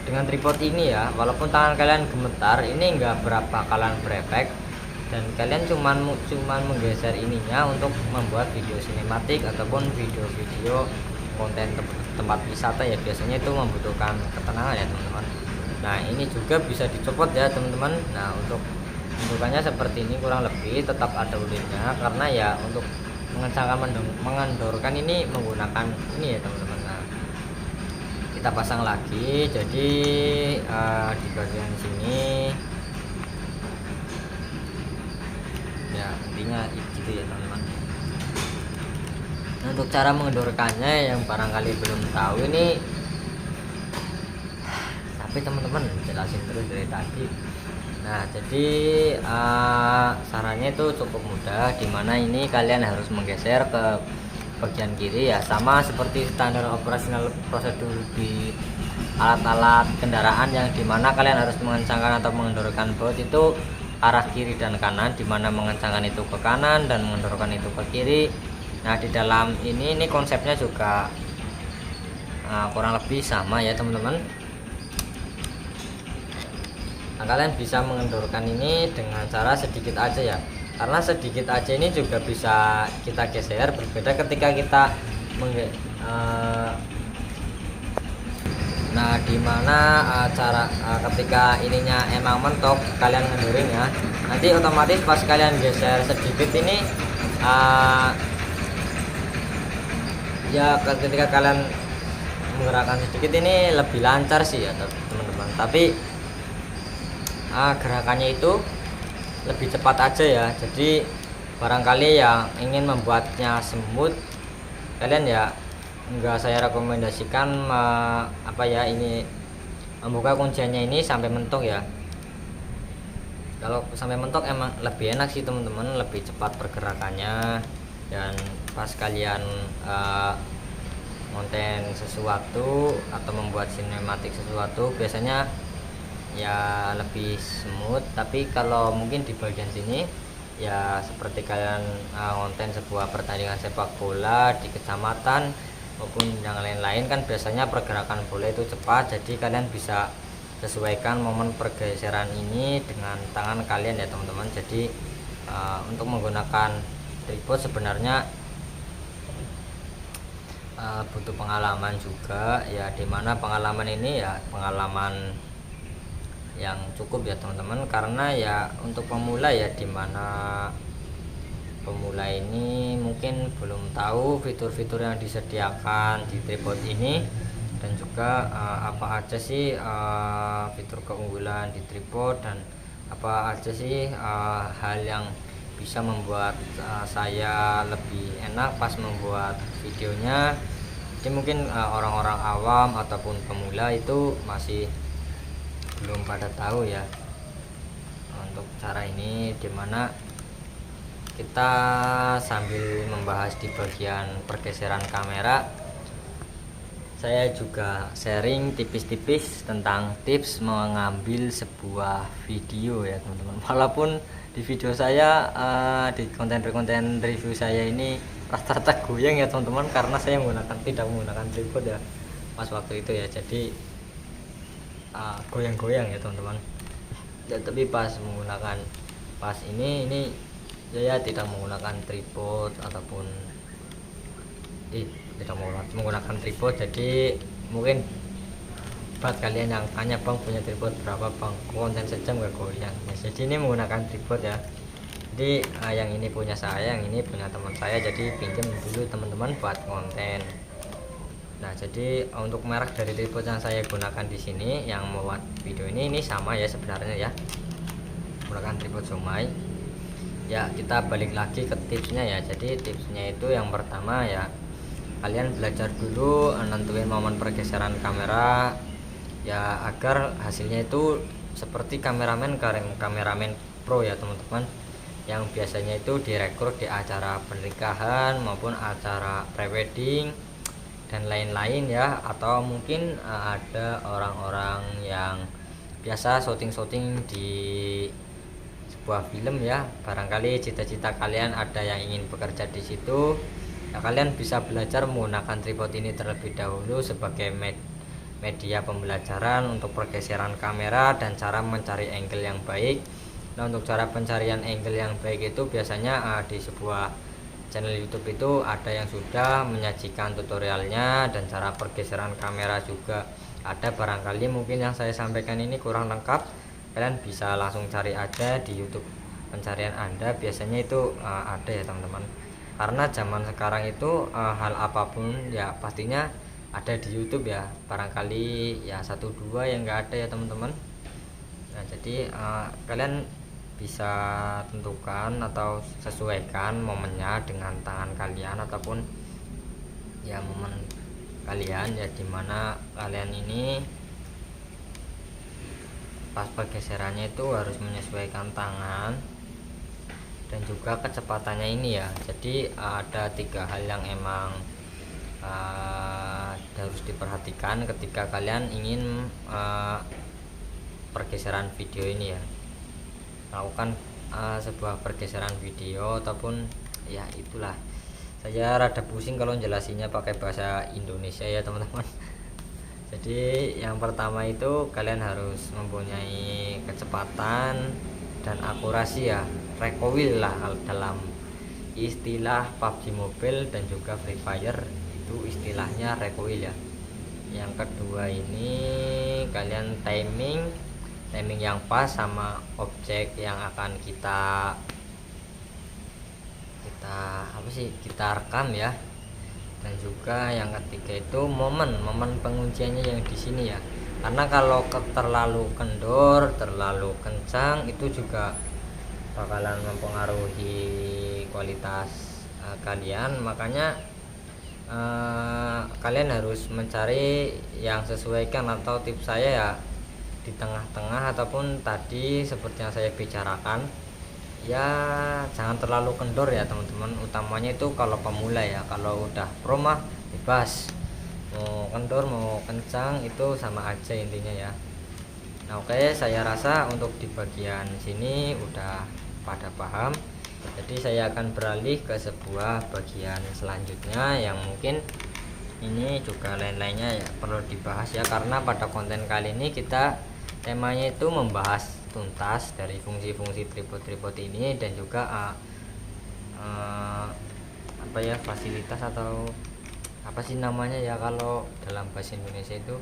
dengan tripod ini ya, walaupun tangan kalian gemetar, ini nggak berapa kalian berefek, dan kalian cuman menggeser ininya untuk membuat video sinematik ataupun video-video konten tempat wisata ya. Biasanya itu membutuhkan ketenangan ya teman-teman. Nah, ini juga bisa dicopot ya teman-teman. Nah, untuk bentukannya seperti ini kurang lebih, tetap ada ulitnya karena ya untuk mengencangkan mengendorkan ini menggunakan ini ya teman-teman. Nah, kita pasang lagi. Jadi di bagian sini ya intinya itu ya teman-teman. Nah, untuk cara mengendorkannya yang barangkali belum tahu ini, tapi teman-teman jelasin terus dari tadi. Nah, jadi sarannya itu cukup mudah, dimana ini kalian harus menggeser ke bagian kiri ya, sama seperti standar operasional prosedur di alat-alat kendaraan, yang dimana kalian harus mengencangkan atau mengendorkan baut itu arah kiri dan kanan, dimana mengencangkan itu ke kanan dan mengendorkan itu ke kiri. Nah, di dalam ini konsepnya juga kurang lebih sama ya teman-teman. Nah, kalian bisa mengendorkan ini dengan cara sedikit aja ya, karena sedikit aja ini juga bisa kita geser. Berbeda ketika kita nah, dimana cara ketika ininya emang mentok kalian ngendorin ya, nanti otomatis pas kalian geser sedikit ini ya ketika kalian menggerakkan sedikit ini lebih lancar sih ya teman-teman. Tapi gerakannya itu lebih cepat aja ya. Jadi barangkali yang ingin membuatnya smooth, kalian ya enggak saya rekomendasikan ini membuka kunciannya ini sampai mentok ya. Kalau sampai mentok emang lebih enak sih teman-teman, lebih cepat pergerakannya. Dan pas kalian konten sesuatu atau membuat sinematik sesuatu, biasanya ya lebih smooth. Tapi kalau mungkin di bagian sini ya seperti kalian konten sebuah pertandingan sepak bola di kecamatan maupun yang lain-lain, kan biasanya pergerakan bola itu cepat. Jadi kalian bisa sesuaikan momen pergeseran ini dengan tangan kalian ya teman-teman. Jadi untuk menggunakan tripod sebenarnya butuh pengalaman juga ya, dimana pengalaman ini ya pengalaman yang cukup ya teman-teman, karena ya untuk pemula ya, dimana pemula ini mungkin belum tahu fitur-fitur yang disediakan di tripod ini, dan juga apa aja sih fitur keunggulan di tripod, dan apa aja sih hal yang bisa membuat saya lebih enak pas membuat videonya. Jadi mungkin orang-orang awam ataupun pemula itu masih belum pada tahu ya untuk cara ini, dimana kita sambil membahas di bagian pergeseran kamera, saya juga sharing tipis-tipis tentang tips mengambil sebuah video ya teman-teman. Walaupun di video saya di konten review saya ini rata-rata goyang ya teman-teman, karena saya tidak menggunakan tripod ya pas waktu itu ya. Jadi goyang-goyang ya teman-teman ya. Tapi pas ini saya tidak menggunakan tripod ataupun tidak menggunakan tripod. Jadi mungkin buat kalian yang tanya, bang punya tripod berapa bang, konten sejam gak goyang ya. Jadi ini menggunakan tripod ya. Jadi yang ini punya saya, yang ini punya teman saya, jadi pinjam dulu teman-teman buat konten. Nah, jadi untuk merek dari tripod yang saya gunakan di sini yang membuat video ini sama ya sebenarnya ya, menggunakan tripod Zomai ya. Kita balik lagi ke tipsnya ya. Jadi tipsnya itu yang pertama ya, kalian belajar dulu nentuin momen pergeseran kamera ya, agar hasilnya itu seperti kameramen pro ya teman-teman, yang biasanya itu direkrut di acara pernikahan maupun acara prewedding dan lain-lain ya. Atau mungkin ada orang-orang yang biasa syuting di sebuah film ya. Barangkali cita-cita kalian ada yang ingin bekerja di situ ya, kalian bisa belajar menggunakan tripod ini terlebih dahulu sebagai media pembelajaran untuk pergeseran kamera dan cara mencari angle yang baik. Nah, untuk cara pencarian angle yang baik itu biasanya di sebuah channel YouTube itu ada yang sudah menyajikan tutorialnya, dan cara pergeseran kamera juga ada. Barangkali mungkin yang saya sampaikan ini kurang lengkap, kalian bisa langsung cari aja di YouTube pencarian Anda, biasanya itu ada ya teman-teman. Karena zaman sekarang itu hal apapun ya pastinya ada di YouTube ya, barangkali ya satu dua yang enggak ada ya teman-teman. Nah jadi kalian bisa tentukan atau sesuaikan momennya dengan tangan kalian ataupun ya momen kalian ya, dimana kalian ini pas pergeserannya itu harus menyesuaikan tangan dan juga kecepatannya ini ya. Jadi ada 3 hal yang emang harus diperhatikan ketika kalian ingin pergeseran video ini ya, lakukan sebuah pergeseran video ataupun ya itulah, saya rada pusing kalau jelasinnya pakai bahasa Indonesia ya teman-teman. Jadi yang pertama itu kalian harus mempunyai kecepatan dan akurasi ya, recoil lah dalam istilah PUBG Mobile dan juga Free Fire itu istilahnya recoil ya. Yang kedua ini kalian timing yang pas sama objek yang akan kita rekam ya. Dan juga yang ketiga itu momen pengunciannya yang di sini ya, karena kalau terlalu kendor, terlalu kencang itu juga bakalan mempengaruhi kualitas kalian. Makanya kalian harus mencari yang sesuaikan, atau tips saya ya di tengah-tengah ataupun tadi seperti yang saya bicarakan ya, jangan terlalu kendor ya teman-teman. Utamanya itu kalau pemula ya, kalau udah pro mah bebas, mau kendor mau kencang itu sama aja intinya ya. Nah oke, saya rasa untuk di bagian sini udah pada paham. Jadi saya akan beralih ke sebuah bagian selanjutnya yang mungkin ini juga lain-lainnya ya perlu dibahas ya, karena pada konten kali ini kita temanya itu membahas tuntas dari fungsi-fungsi tripod ini dan juga apa ya, fasilitas atau apa sih namanya ya kalau dalam bahasa Indonesia itu,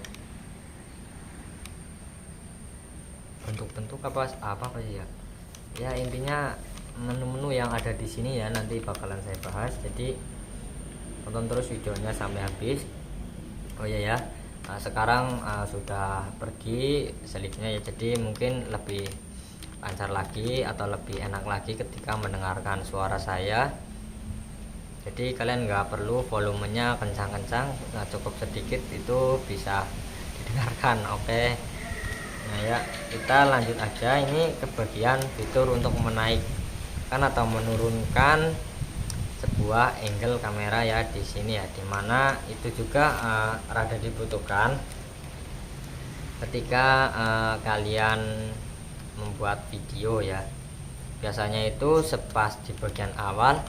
bentuk-bentuk apa sih ya, ya intinya menu-menu yang ada di sini ya nanti bakalan saya bahas. Jadi tonton terus videonya sampai habis. Oh iya ya, sekarang sudah pergi seliknya ya, jadi mungkin lebih lancar lagi atau lebih enak lagi ketika mendengarkan suara saya. Jadi kalian nggak perlu volumenya kencang-kencang, cukup sedikit itu bisa didengarkan. Oke. Nah ya, kita lanjut aja ini ke bagian fitur untuk menaikkan atau menurunkan sebuah angle kamera ya di sini ya, dimana itu juga rada dibutuhkan ketika kalian membuat video ya. Biasanya itu sepas di bagian awal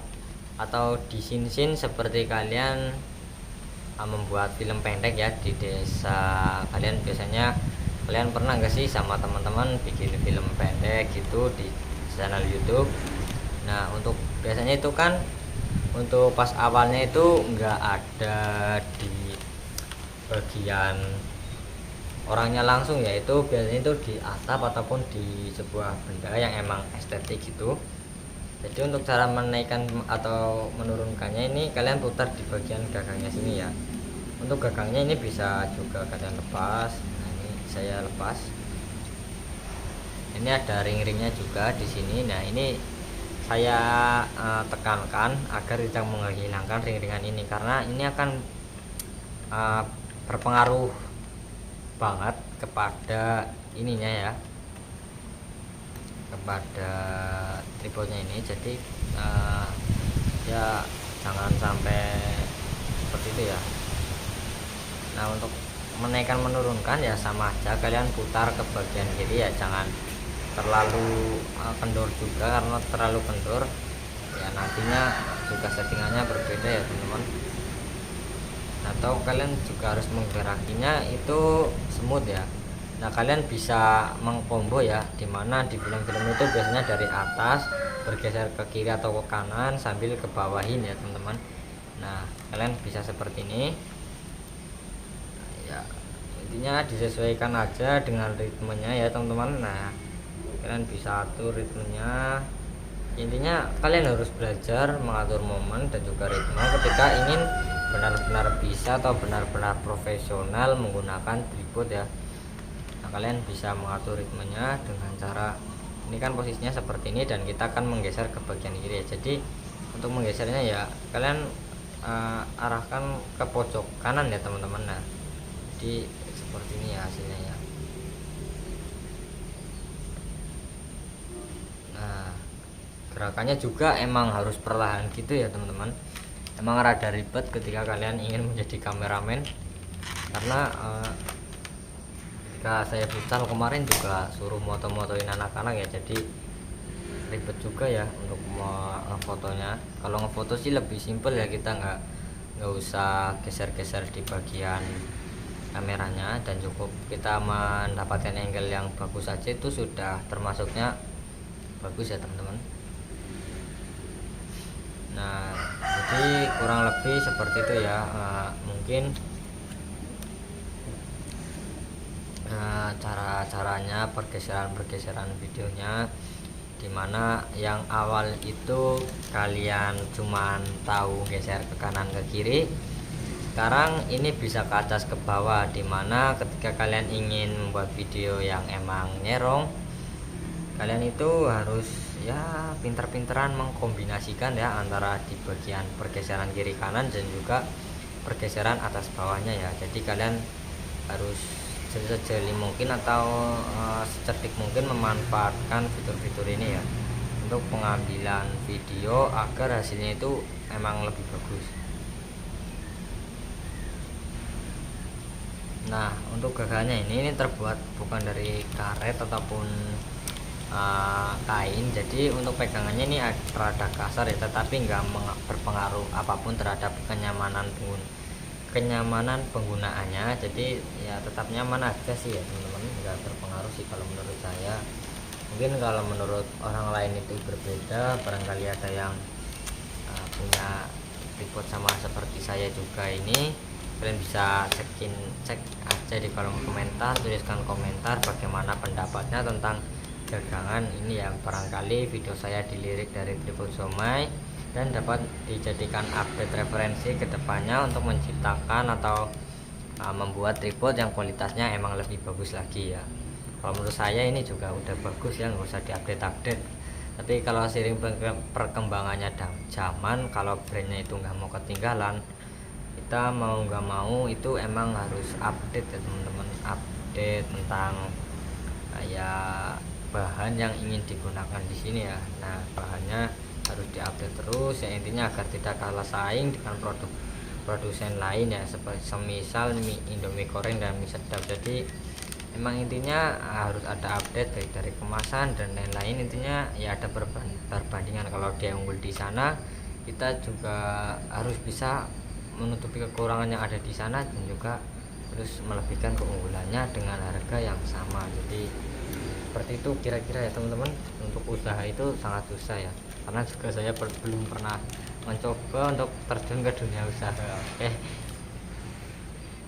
atau di scene seperti kalian membuat film pendek ya di desa kalian. Biasanya kalian pernah gak sih sama teman-teman bikin film pendek gitu di channel YouTube. Nah untuk biasanya itu kan untuk pas awalnya itu enggak ada di bagian orangnya langsung ya, itu biasanya itu di atap ataupun di sebuah benda yang emang estetik gitu. Jadi untuk cara menaikkan atau menurunkannya ini kalian putar di bagian gagangnya sini ya. Untuk gagangnya ini bisa juga kalian lepas. Nah ini saya lepas, ini ada ring-ringnya juga di sini. Nah ini saya tekankan agar tidak menghilangkan ring-ringan ini, karena ini akan berpengaruh banget kepada ininya ya, kepada tripodnya ini. Jadi ya jangan sampai seperti itu ya. Nah untuk menaikkan menurunkan ya sama aja, kalian putar ke bagian kiri ya, jangan terlalu kendor juga, karena terlalu kendor ya nantinya juga settingannya berbeda ya teman-teman. Atau kalian juga harus menggerakinya itu smooth ya. Nah kalian bisa mengkombo ya, dimana di film-film itu biasanya dari atas bergeser ke kiri atau ke kanan sambil ke bawahin ya teman-teman. Nah kalian bisa seperti ini ya, intinya disesuaikan aja dengan ritmenya ya teman-teman. Nah kalian bisa atur ritmenya. Intinya kalian harus belajar mengatur momen dan juga ritme ketika ingin benar-benar bisa atau benar-benar profesional menggunakan tripod ya. Nah, kalian bisa mengatur ritmenya dengan cara ini kan posisinya seperti ini dan kita akan menggeser ke bagian kiri ya. Jadi untuk menggesernya ya kalian arahkan ke pojok kanan ya teman-teman. Nah, jadi seperti ini ya hasilnya ya. Nah, gerakannya juga emang harus perlahan gitu ya teman-teman. Emang rada ribet ketika kalian ingin menjadi kameramen, karena ketika saya futsal kemarin juga suruh moto-motoin anak-anak ya, jadi ribet juga ya untuk ngefotonya. Kalau ngefoto sih lebih simpel ya, kita nggak usah geser-geser di bagian kameranya dan cukup kita mendapatkan angle yang bagus saja itu sudah termasuknya bagus ya teman-teman. Nah, jadi kurang lebih seperti itu ya. Mungkin cara-caranya, pergeseran videonya, dimana yang awal itu kalian cuman tahu geser ke kanan ke kiri, sekarang ini bisa ke atas ke bawah, dimana ketika kalian ingin membuat video yang emang nyerong, kalian itu harus ya pinter-pinteran mengkombinasikan ya antara di bagian pergeseran kiri kanan dan juga pergeseran atas bawahnya ya. Jadi kalian harus sejeli mungkin atau secerdik mungkin memanfaatkan fitur-fitur ini ya untuk pengambilan video agar hasilnya itu emang lebih bagus. Nah, untuk gagannya ini terbuat bukan dari karet ataupun kain, jadi untuk pegangannya ini rada kasar ya, tetapi nggak berpengaruh apapun terhadap kenyamanan penggunaannya. Jadi ya tetap nyaman aja sih ya teman-teman, nggak berpengaruh sih kalau menurut saya. Mungkin kalau menurut orang lain itu berbeda, barangkali ada yang punya tripod sama seperti saya juga ini. Kalian bisa cek aja di kolom komentar, tuliskan komentar bagaimana pendapatnya tentang dagangan ini ya. Barangkali video saya dilirik dari tripod Zomai dan dapat dijadikan update referensi kedepannya untuk menciptakan atau membuat tripod yang kualitasnya emang lebih bagus lagi ya. Kalau menurut saya ini juga udah bagus ya, nggak usah diupdate-update. Tapi kalau seiring perkembangannya zaman, kalau brandnya itu nggak mau ketinggalan, kita mau nggak mau itu emang harus update ya teman-teman, update tentang ya bahan yang ingin digunakan di sini ya. Nah, bahannya harus diupdate terus ya, intinya agar tidak kalah saing dengan produsen lain ya, seperti semisal mie Indomie goreng dan mie sedap. Jadi emang intinya harus ada update baik dari kemasan dan lain-lain. Intinya ya ada perbandingan, kalau dia unggul di sana, kita juga harus bisa menutupi kekurangan yang ada di sana dan juga terus melebihkan keunggulannya dengan harga yang sama. Jadi seperti itu kira-kira ya teman-teman. Untuk usaha itu sangat susah ya, karena juga saya belum pernah mencoba untuk terjun ke dunia usaha. Oke.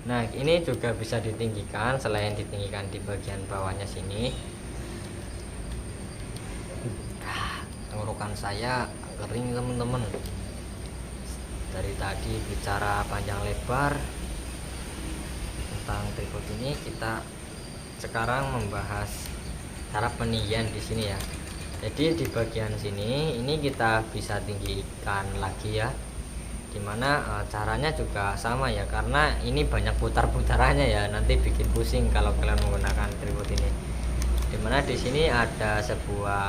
Nah, ini juga bisa ditinggikan, selain ditinggikan di bagian bawahnya sini. Tenggorokan saya kering teman-teman, dari tadi bicara panjang lebar tentang tripod ini. Kita sekarang membahas cara peninggian di sini ya. Jadi di bagian sini ini kita bisa tinggikan lagi ya, dimana caranya juga sama ya, karena ini banyak putar-putarannya ya, nanti bikin pusing kalau kalian menggunakan tripod ini. Dimana di sini ada sebuah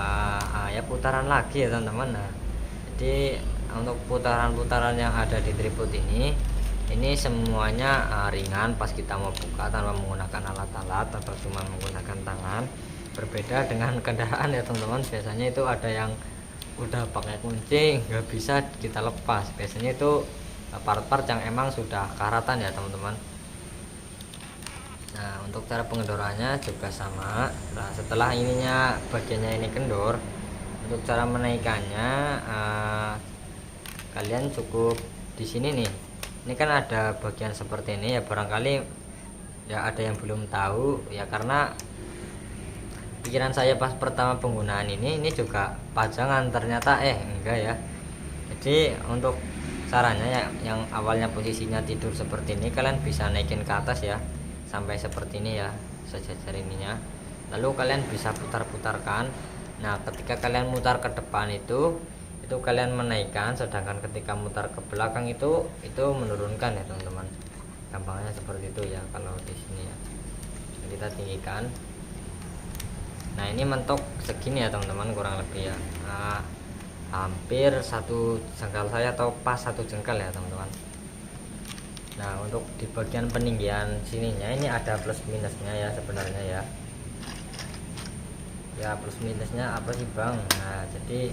ya putaran lagi ya teman-teman. Nah, jadi untuk putaran-putaran yang ada di tripod ini semuanya ringan pas kita mau buka tanpa menggunakan alat-alat atau cuma menggunakan tangan. Berbeda dengan kendaraan ya teman-teman, biasanya itu ada yang udah pakai kunci nggak bisa kita lepas, biasanya itu part-part yang emang sudah karatan ya teman-teman. Nah, untuk cara pengendorannya juga sama. Nah, setelah ininya bagiannya ini kendor, untuk cara menaikkannya kalian cukup di sini nih. Ini kan ada bagian seperti ini ya, barangkali ya ada yang belum tahu ya, karena pikiran saya pas pertama penggunaan ini juga pajangan, ternyata enggak ya. Jadi untuk caranya ya, yang awalnya posisinya tidur seperti ini, kalian bisa naikin ke atas ya sampai seperti ini ya, sejajar ininya. Lalu kalian bisa putar-putarkan. Nah ketika kalian mutar ke depan itu kalian menaikkan, sedangkan ketika mutar ke belakang itu menurunkan ya teman-teman. Gampangnya seperti itu ya kalau di sini ya. Kita tinggikan. Nah ini mentok segini ya teman-teman, kurang lebih ya. Hampir satu jengkal saya, atau pas satu jengkal ya teman-teman. Nah untuk di bagian peninggian sininya ini ada plus minusnya ya sebenarnya ya. Ya plus minusnya apa sih bang? Nah jadi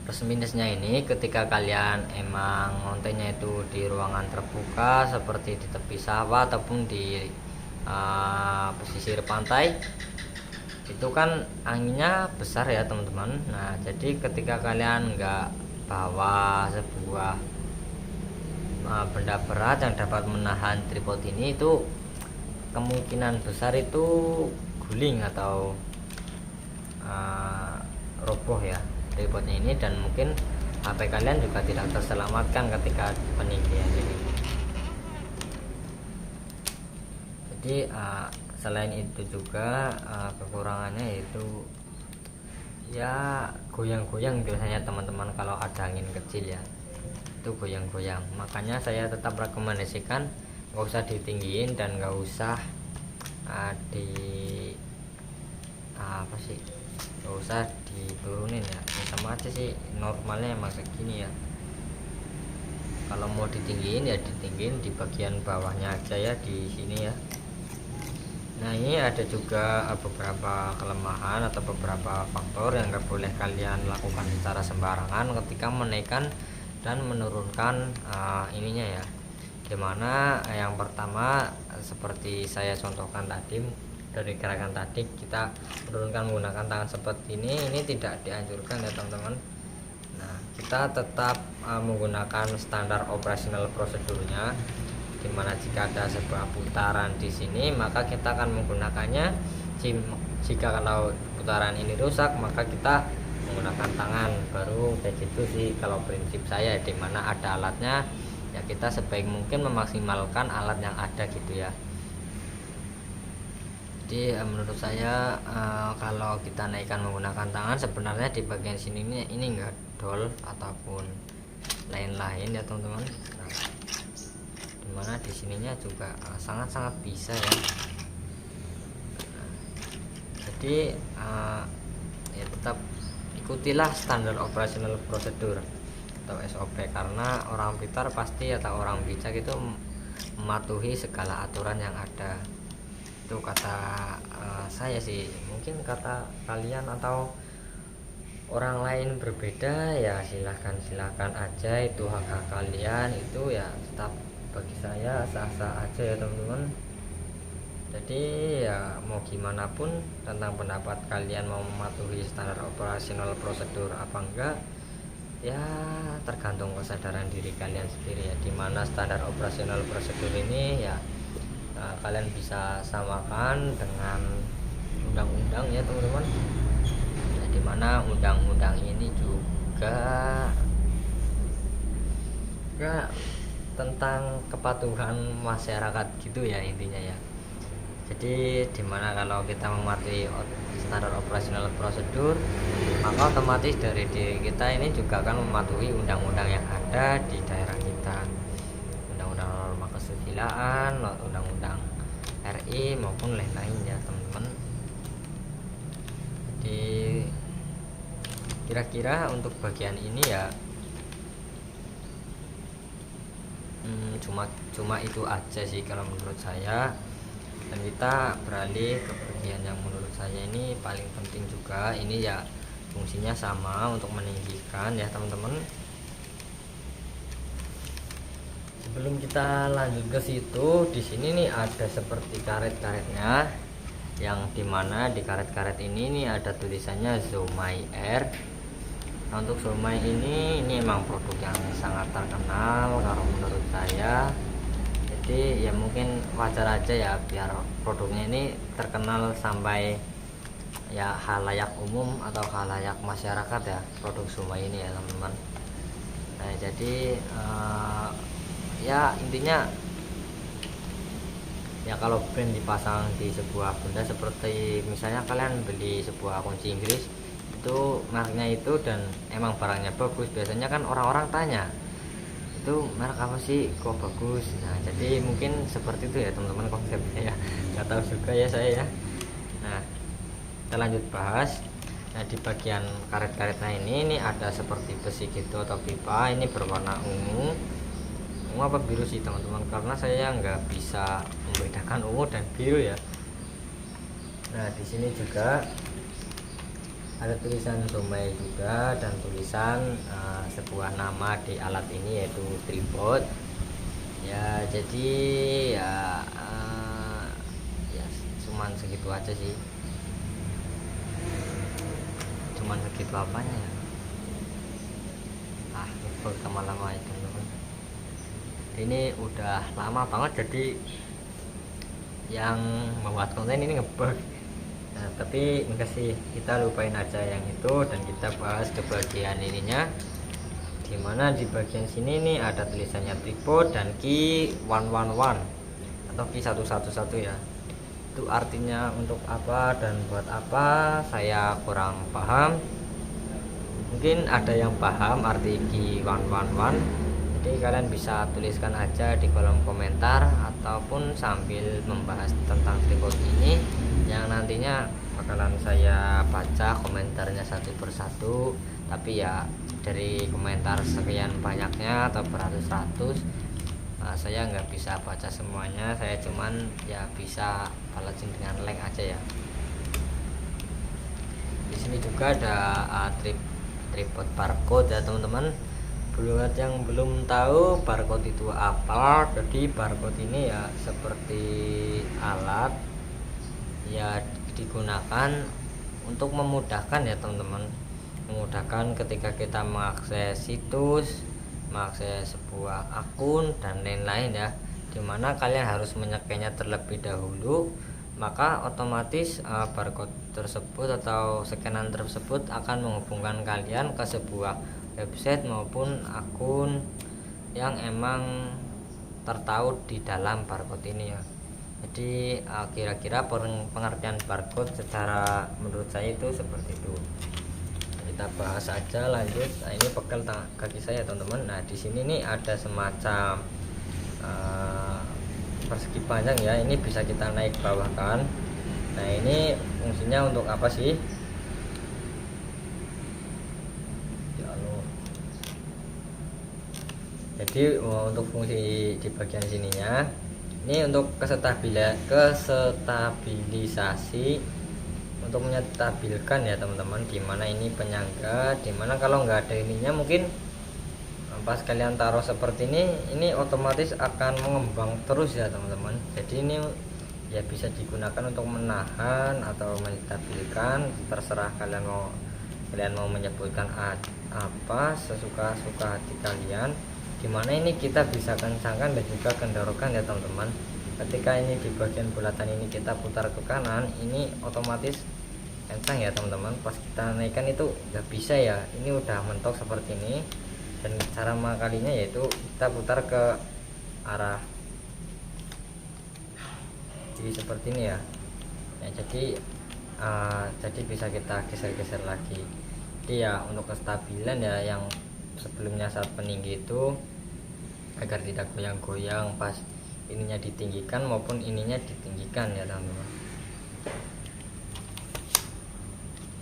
plus minusnya ini ketika kalian emang montenya itu di ruangan terbuka seperti di tepi sawah ataupun di pesisir pantai, itu kan anginnya besar ya teman-teman. Nah jadi ketika kalian nggak bawa sebuah benda berat yang dapat menahan tripod ini, itu kemungkinan besar itu guling atau roboh ya tripodnya ini, dan mungkin HP kalian juga tidak terselamatkan ketika peninggian ini. Jadi selain itu juga kekurangannya yaitu ya goyang-goyang biasanya teman-teman kalau ada angin kecil ya, itu goyang-goyang. Makanya saya tetap rekomendasikan nggak usah ditinggiin dan nggak usah nggak usah diturunin ya, sama aja sih, normalnya emang segini ya. Kalau mau ditinggiin ya ditinggiin di bagian bawahnya aja ya, di sini ya. Nah ini ada juga beberapa kelemahan atau beberapa faktor yang nggak boleh kalian lakukan secara sembarangan ketika menaikkan dan menurunkan ininya ya. Dimana yang pertama seperti saya contohkan tadi, dari gerakan tadi kita menurunkan menggunakan tangan seperti ini tidak dianjurkan ya teman-teman. Nah kita tetap menggunakan standar operasional prosedurnya, dimana jika ada sebuah putaran di sini maka kita akan menggunakannya. Jika kalau putaran ini rusak maka kita menggunakan tangan, baru kayak gitu sih kalau prinsip saya, dimana ada alatnya ya kita sebaik mungkin memaksimalkan alat yang ada gitu ya. Jadi menurut saya kalau kita naikkan menggunakan tangan, sebenarnya di bagian sini ini enggak dol ataupun lain-lain ya teman-teman. Nah, dimana di sininya juga sangat-sangat bisa ya. Jadi ya tetap ikutilah standar operasional prosedur atau SOP, karena orang pintar pasti atau orang bijak itu mematuhi segala aturan yang ada. Itu kata saya sih, mungkin kata kalian atau orang lain berbeda ya silahkan aja, itu hak kalian, itu ya tetap bagi saya sah-sah aja ya teman-teman. Jadi ya mau gimana pun tentang pendapat kalian, mau mematuhi standar operasional prosedur apa enggak ya tergantung kesadaran diri kalian sendiri ya. Dimana standar operasional prosedur ini ya kalian bisa samakan dengan undang-undang ya teman-teman. Nah, dimana undang-undang ini juga tentang kepatuhan masyarakat gitu ya intinya ya. Jadi dimana kalau kita mematuhi standar operasional prosedur, maka otomatis dari diri kita ini juga akan mematuhi undang-undang yang ada di daerah kita, undang-undang norma kesusilaan, undang-undang RI maupun lain-lain ya teman-teman. Jadi kira-kira untuk bagian ini ya cuma itu aja sih kalau menurut saya. Dan kita beralih ke bagian yang menurut saya ini paling penting juga. Ini ya fungsinya sama untuk meninggikan ya teman-teman. Sebelum kita lanjut ke situ, di sini nih ada seperti karet-karetnya, yang dimana di karet-karet ini nih ada tulisannya Zomai Air. Nah, untuk Zomai ini emang produk yang sangat terkenal kalau menurut saya. Jadi Jadi ya mungkin wajar aja ya biar produknya ini terkenal sampai ya halayak umum atau halayak masyarakat ya, produk Sumai ini ya teman-teman. Nah jadi ya intinya ya kalau brand dipasang di sebuah benda, seperti misalnya kalian beli sebuah kunci Inggris itu mereknya itu dan emang barangnya bagus, biasanya kan orang-orang tanya itu merek apa sih kok bagus. Nah jadi mungkin seperti itu ya teman-teman konsepnya ya, nggak tahu juga ya saya ya. Nah kita lanjut bahas. Nah di bagian karet-karetnya ini ada seperti besi gitu atau pipa, ini berwarna ungu apa biru sih teman-teman, karena saya nggak bisa membedakan ungu dan biru ya. Nah di sini juga ada tulisan Sumai juga dan tulisan sebuah nama di alat ini yaitu tripod ya. Jadi ya cuman segitu aja sih, cuman segitu apanya ya, ngebug lama-lama itu teman-teman. Ini udah lama banget jadi yang membuat konten ini ngebug. Nah tapi enggak sih, kita lupain aja yang itu dan kita bahas ke bagian ininya, dimana di bagian sini nih ada tulisannya tripod dan key 111 atau key 111 ya. Itu artinya untuk apa dan buat apa saya kurang paham. Mungkin ada yang paham arti key 111, jadi kalian bisa tuliskan aja di kolom komentar ataupun sambil membahas tentang tripod ini yang nantinya bakalan saya baca komentarnya satu persatu. Tapi ya dari komentar sekian banyaknya atau beratus-ratus, saya nggak bisa baca semuanya, saya cuman ya bisa balasin dengan like aja ya. Di sini juga ada tripod barcode ya teman-teman. Buat yang belum tahu barcode itu apa, jadi barcode ini ya seperti alat ya, digunakan untuk memudahkan ya teman-teman, memudahkan ketika kita mengakses situs, mengakses sebuah akun dan lain-lain ya, dimana kalian harus menyekanya terlebih dahulu, maka otomatis barcode tersebut atau scanan tersebut akan menghubungkan kalian ke sebuah website maupun akun yang emang tertaut di dalam barcode ini ya. Jadi kira-kira pengertian barcode secara menurut saya itu seperti itu. Kita bahas aja lanjut. Nah ini pegel kaki saya teman-teman. Nah di sini nih ada semacam persegi panjang ya, ini bisa kita naik bawahkan. Nah ini fungsinya untuk apa sih? Jadi untuk fungsi di bagian sininya ini untuk kesestabilisasi, untuk menyetabilkan ya teman-teman, dimana ini penyangga, dimana kalau nggak ada ininya mungkin pas kalian taruh seperti ini otomatis akan mengembang terus ya teman-teman. Jadi ini ya bisa digunakan untuk menahan atau menstabilkan, terserah kalian mau menyebutkan apa sesuka-suka hati kalian, dimana ini kita bisa kencangkan dan juga kendorkan ya teman-teman. Ketika ini di bagian bulatan ini kita putar ke kanan, ini otomatis kencang ya teman-teman. Pas kita naikkan itu nggak bisa ya, ini udah mentok seperti ini. Dan cara mengakalinya yaitu kita putar ke arah jadi seperti ini ya. Nah, jadi bisa kita geser-geser lagi. Jadi ya untuk kestabilan ya, yang sebelumnya saat peninggi itu agar tidak goyang-goyang pas ininya ditinggikan maupun ininya ditinggikan ya teman-teman.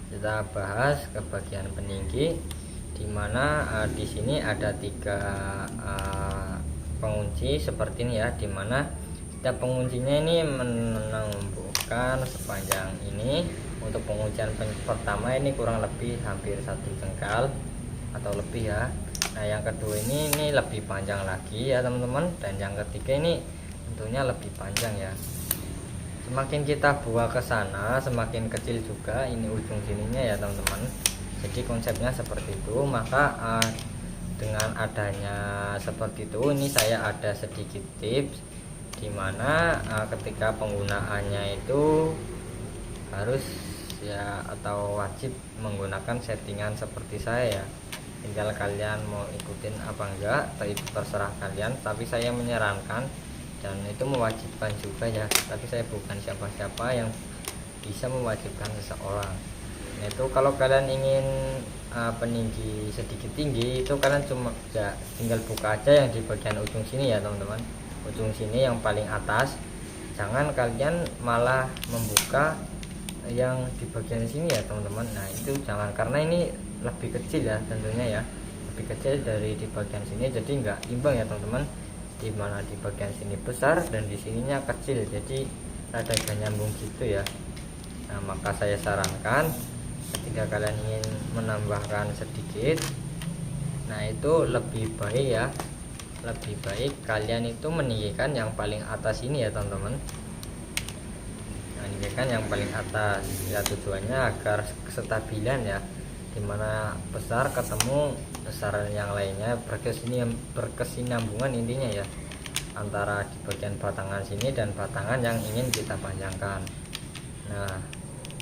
Kita bahas ke bagian peninggi, dimana di sini ada 3 pengunci seperti ini ya, dimana setiap penguncinya ini menembuskan sepanjang ini. Untuk penguncian pertama ini kurang lebih hampir 1 jengkal atau lebih ya. Nah yang kedua ini lebih panjang lagi ya teman-teman, dan yang ketiga ini tentunya lebih panjang ya. Semakin kita buang ke sana semakin kecil juga ini ujung sininya ya teman-teman. Jadi konsepnya seperti itu. Maka dengan adanya seperti itu, ini saya ada sedikit tips dimana ketika penggunaannya itu harus ya atau wajib menggunakan settingan seperti saya ya. Tinggal kalian mau ikutin apa enggak, itu terserah kalian, tapi saya menyarankan dan itu mewajibkan juga ya, tapi saya bukan siapa-siapa yang bisa mewajibkan seseorang. Nah, itu kalau kalian ingin peninggi sedikit tinggi, itu kalian cuma ya tinggal buka aja yang di bagian ujung sini ya teman-teman, ujung sini yang paling atas. Jangan kalian malah membuka yang di bagian sini ya teman-teman. Nah itu jangan, karena ini lebih kecil ya tentunya ya, lebih kecil dari di bagian sini, jadi nggak imbang ya teman-teman, dimana di bagian sini besar dan di sininya kecil, jadi ada gak nyambung gitu ya. Nah maka saya sarankan ketika kalian ingin menambahkan sedikit, nah itu lebih baik ya, lebih baik kalian itu meninggikan yang paling atas ini ya teman-teman. Nah ini kan yang paling atas ya, tujuannya agar kestabilan ya, dimana besar ketemu besar yang lainnya berkesinambungan intinya ya, antara di bagian batangan sini dan batangan yang ingin kita panjangkan. Nah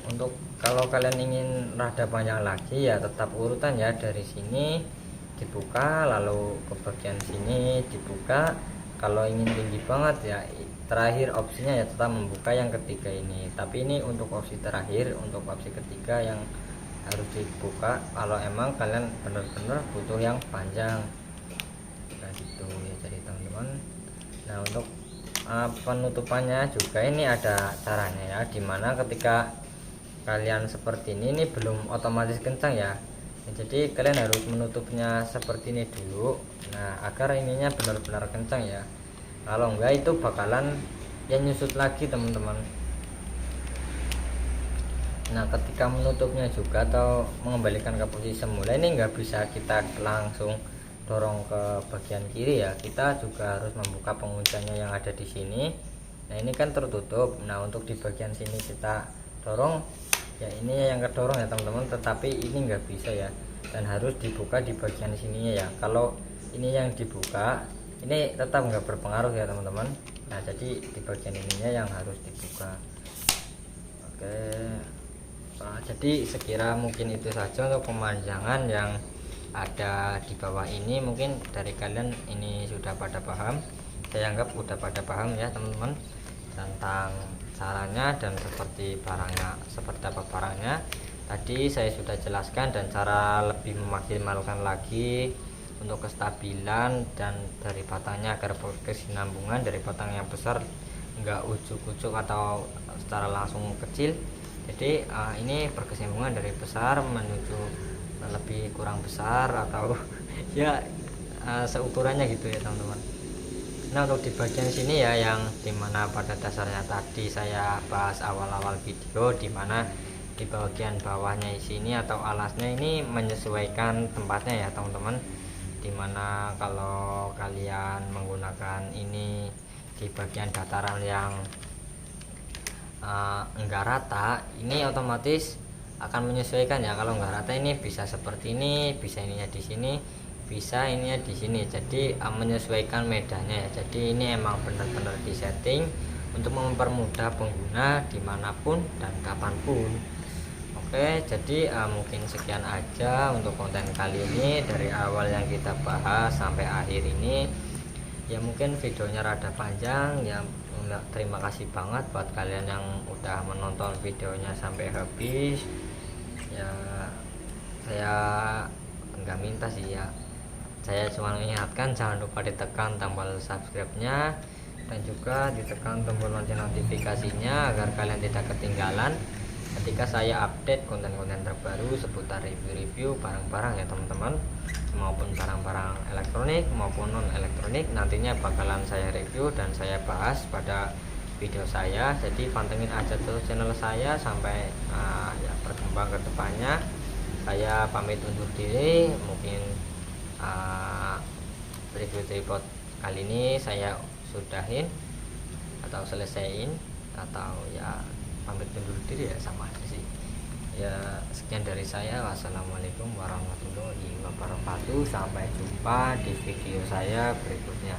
untuk kalau kalian ingin rada panjang lagi ya tetap urutan ya, dari sini dibuka lalu ke bagian sini dibuka. Kalau ingin tinggi banget ya terakhir opsinya ya tetap membuka yang ketiga ini, tapi ini untuk opsi terakhir, untuk opsi ketiga yang harus dibuka kalau emang kalian benar-benar butuh yang panjang. Nah gitu ya jadi teman-teman. Nah untuk penutupannya juga ini ada caranya ya, dimana ketika kalian seperti ini belum otomatis kencang ya, jadi kalian harus menutupnya seperti ini dulu. Nah agar ininya benar-benar kencang ya, kalau enggak itu bakalan ya nyusut lagi teman-teman. Nah ketika menutupnya juga atau mengembalikan ke posisi semula, ini nggak bisa kita langsung dorong ke bagian kiri ya, kita juga harus membuka pengunciannya yang ada di sini. Nah ini kan tertutup, nah untuk di bagian sini kita dorong ya, ini yang kedorong ya teman-teman, tetapi ini nggak bisa ya, dan harus dibuka di bagian sininya ya. Kalau ini yang dibuka ini tetap nggak berpengaruh ya teman-teman. Nah jadi di bagian ininya yang harus dibuka. Oke. Jadi sekira mungkin itu saja untuk pemanjangan yang ada di bawah ini. Mungkin dari kalian ini sudah pada paham, saya anggap udah pada paham ya teman-teman, tentang caranya dan seperti barangnya, seperti apa barangnya tadi saya sudah jelaskan, dan cara lebih memaksimalkan lagi untuk kestabilan dan dari batangnya agar berkesinambungan, dari batang yang besar enggak ujuk-ujuk atau secara langsung kecil. Jadi ini berkesinambungan dari besar menuju lebih kurang besar atau ya seukurannya gitu ya teman-teman. Nah untuk di bagian sini ya, yang dimana pada dasarnya tadi saya bahas awal-awal video, dimana di bagian bawahnya sini atau alasnya ini menyesuaikan tempatnya ya teman-teman, dimana kalau kalian menggunakan ini di bagian dataran yang enggak rata, ini otomatis akan menyesuaikan ya. Kalau enggak rata ini bisa seperti ini, bisa ininya di sini, bisa ininya di sini, jadi menyesuaikan medannya ya. Jadi ini emang benar-benar disetting untuk mempermudah pengguna dimanapun dan kapanpun. Oke, jadi mungkin sekian aja untuk konten kali ini, dari awal yang kita bahas sampai akhir ini ya. Mungkin videonya rada panjang ya, terima kasih banget buat kalian yang udah menonton videonya sampai habis ya. Saya enggak minta sih ya, saya cuma mengingatkan jangan lupa ditekan tombol subscribe-nya dan juga ditekan tombol lonceng notifikasinya agar kalian tidak ketinggalan ketika saya update konten-konten terbaru seputar review-review barang-barang ya teman-teman, maupun barang-barang elektronik maupun non elektronik nantinya bakalan saya review dan saya bahas pada video saya. Jadi pantengin aja terus channel saya sampai ya berkembang ke depannya. Saya pamit undur diri, mungkin review tripod kali ini saya sudahin atau selesaiin, atau ya pamit undur diri ya, sama aja sih ya. Sekian dari saya, wassalamualaikum warahmatullahi wabarakatuh, sampai jumpa di video saya berikutnya.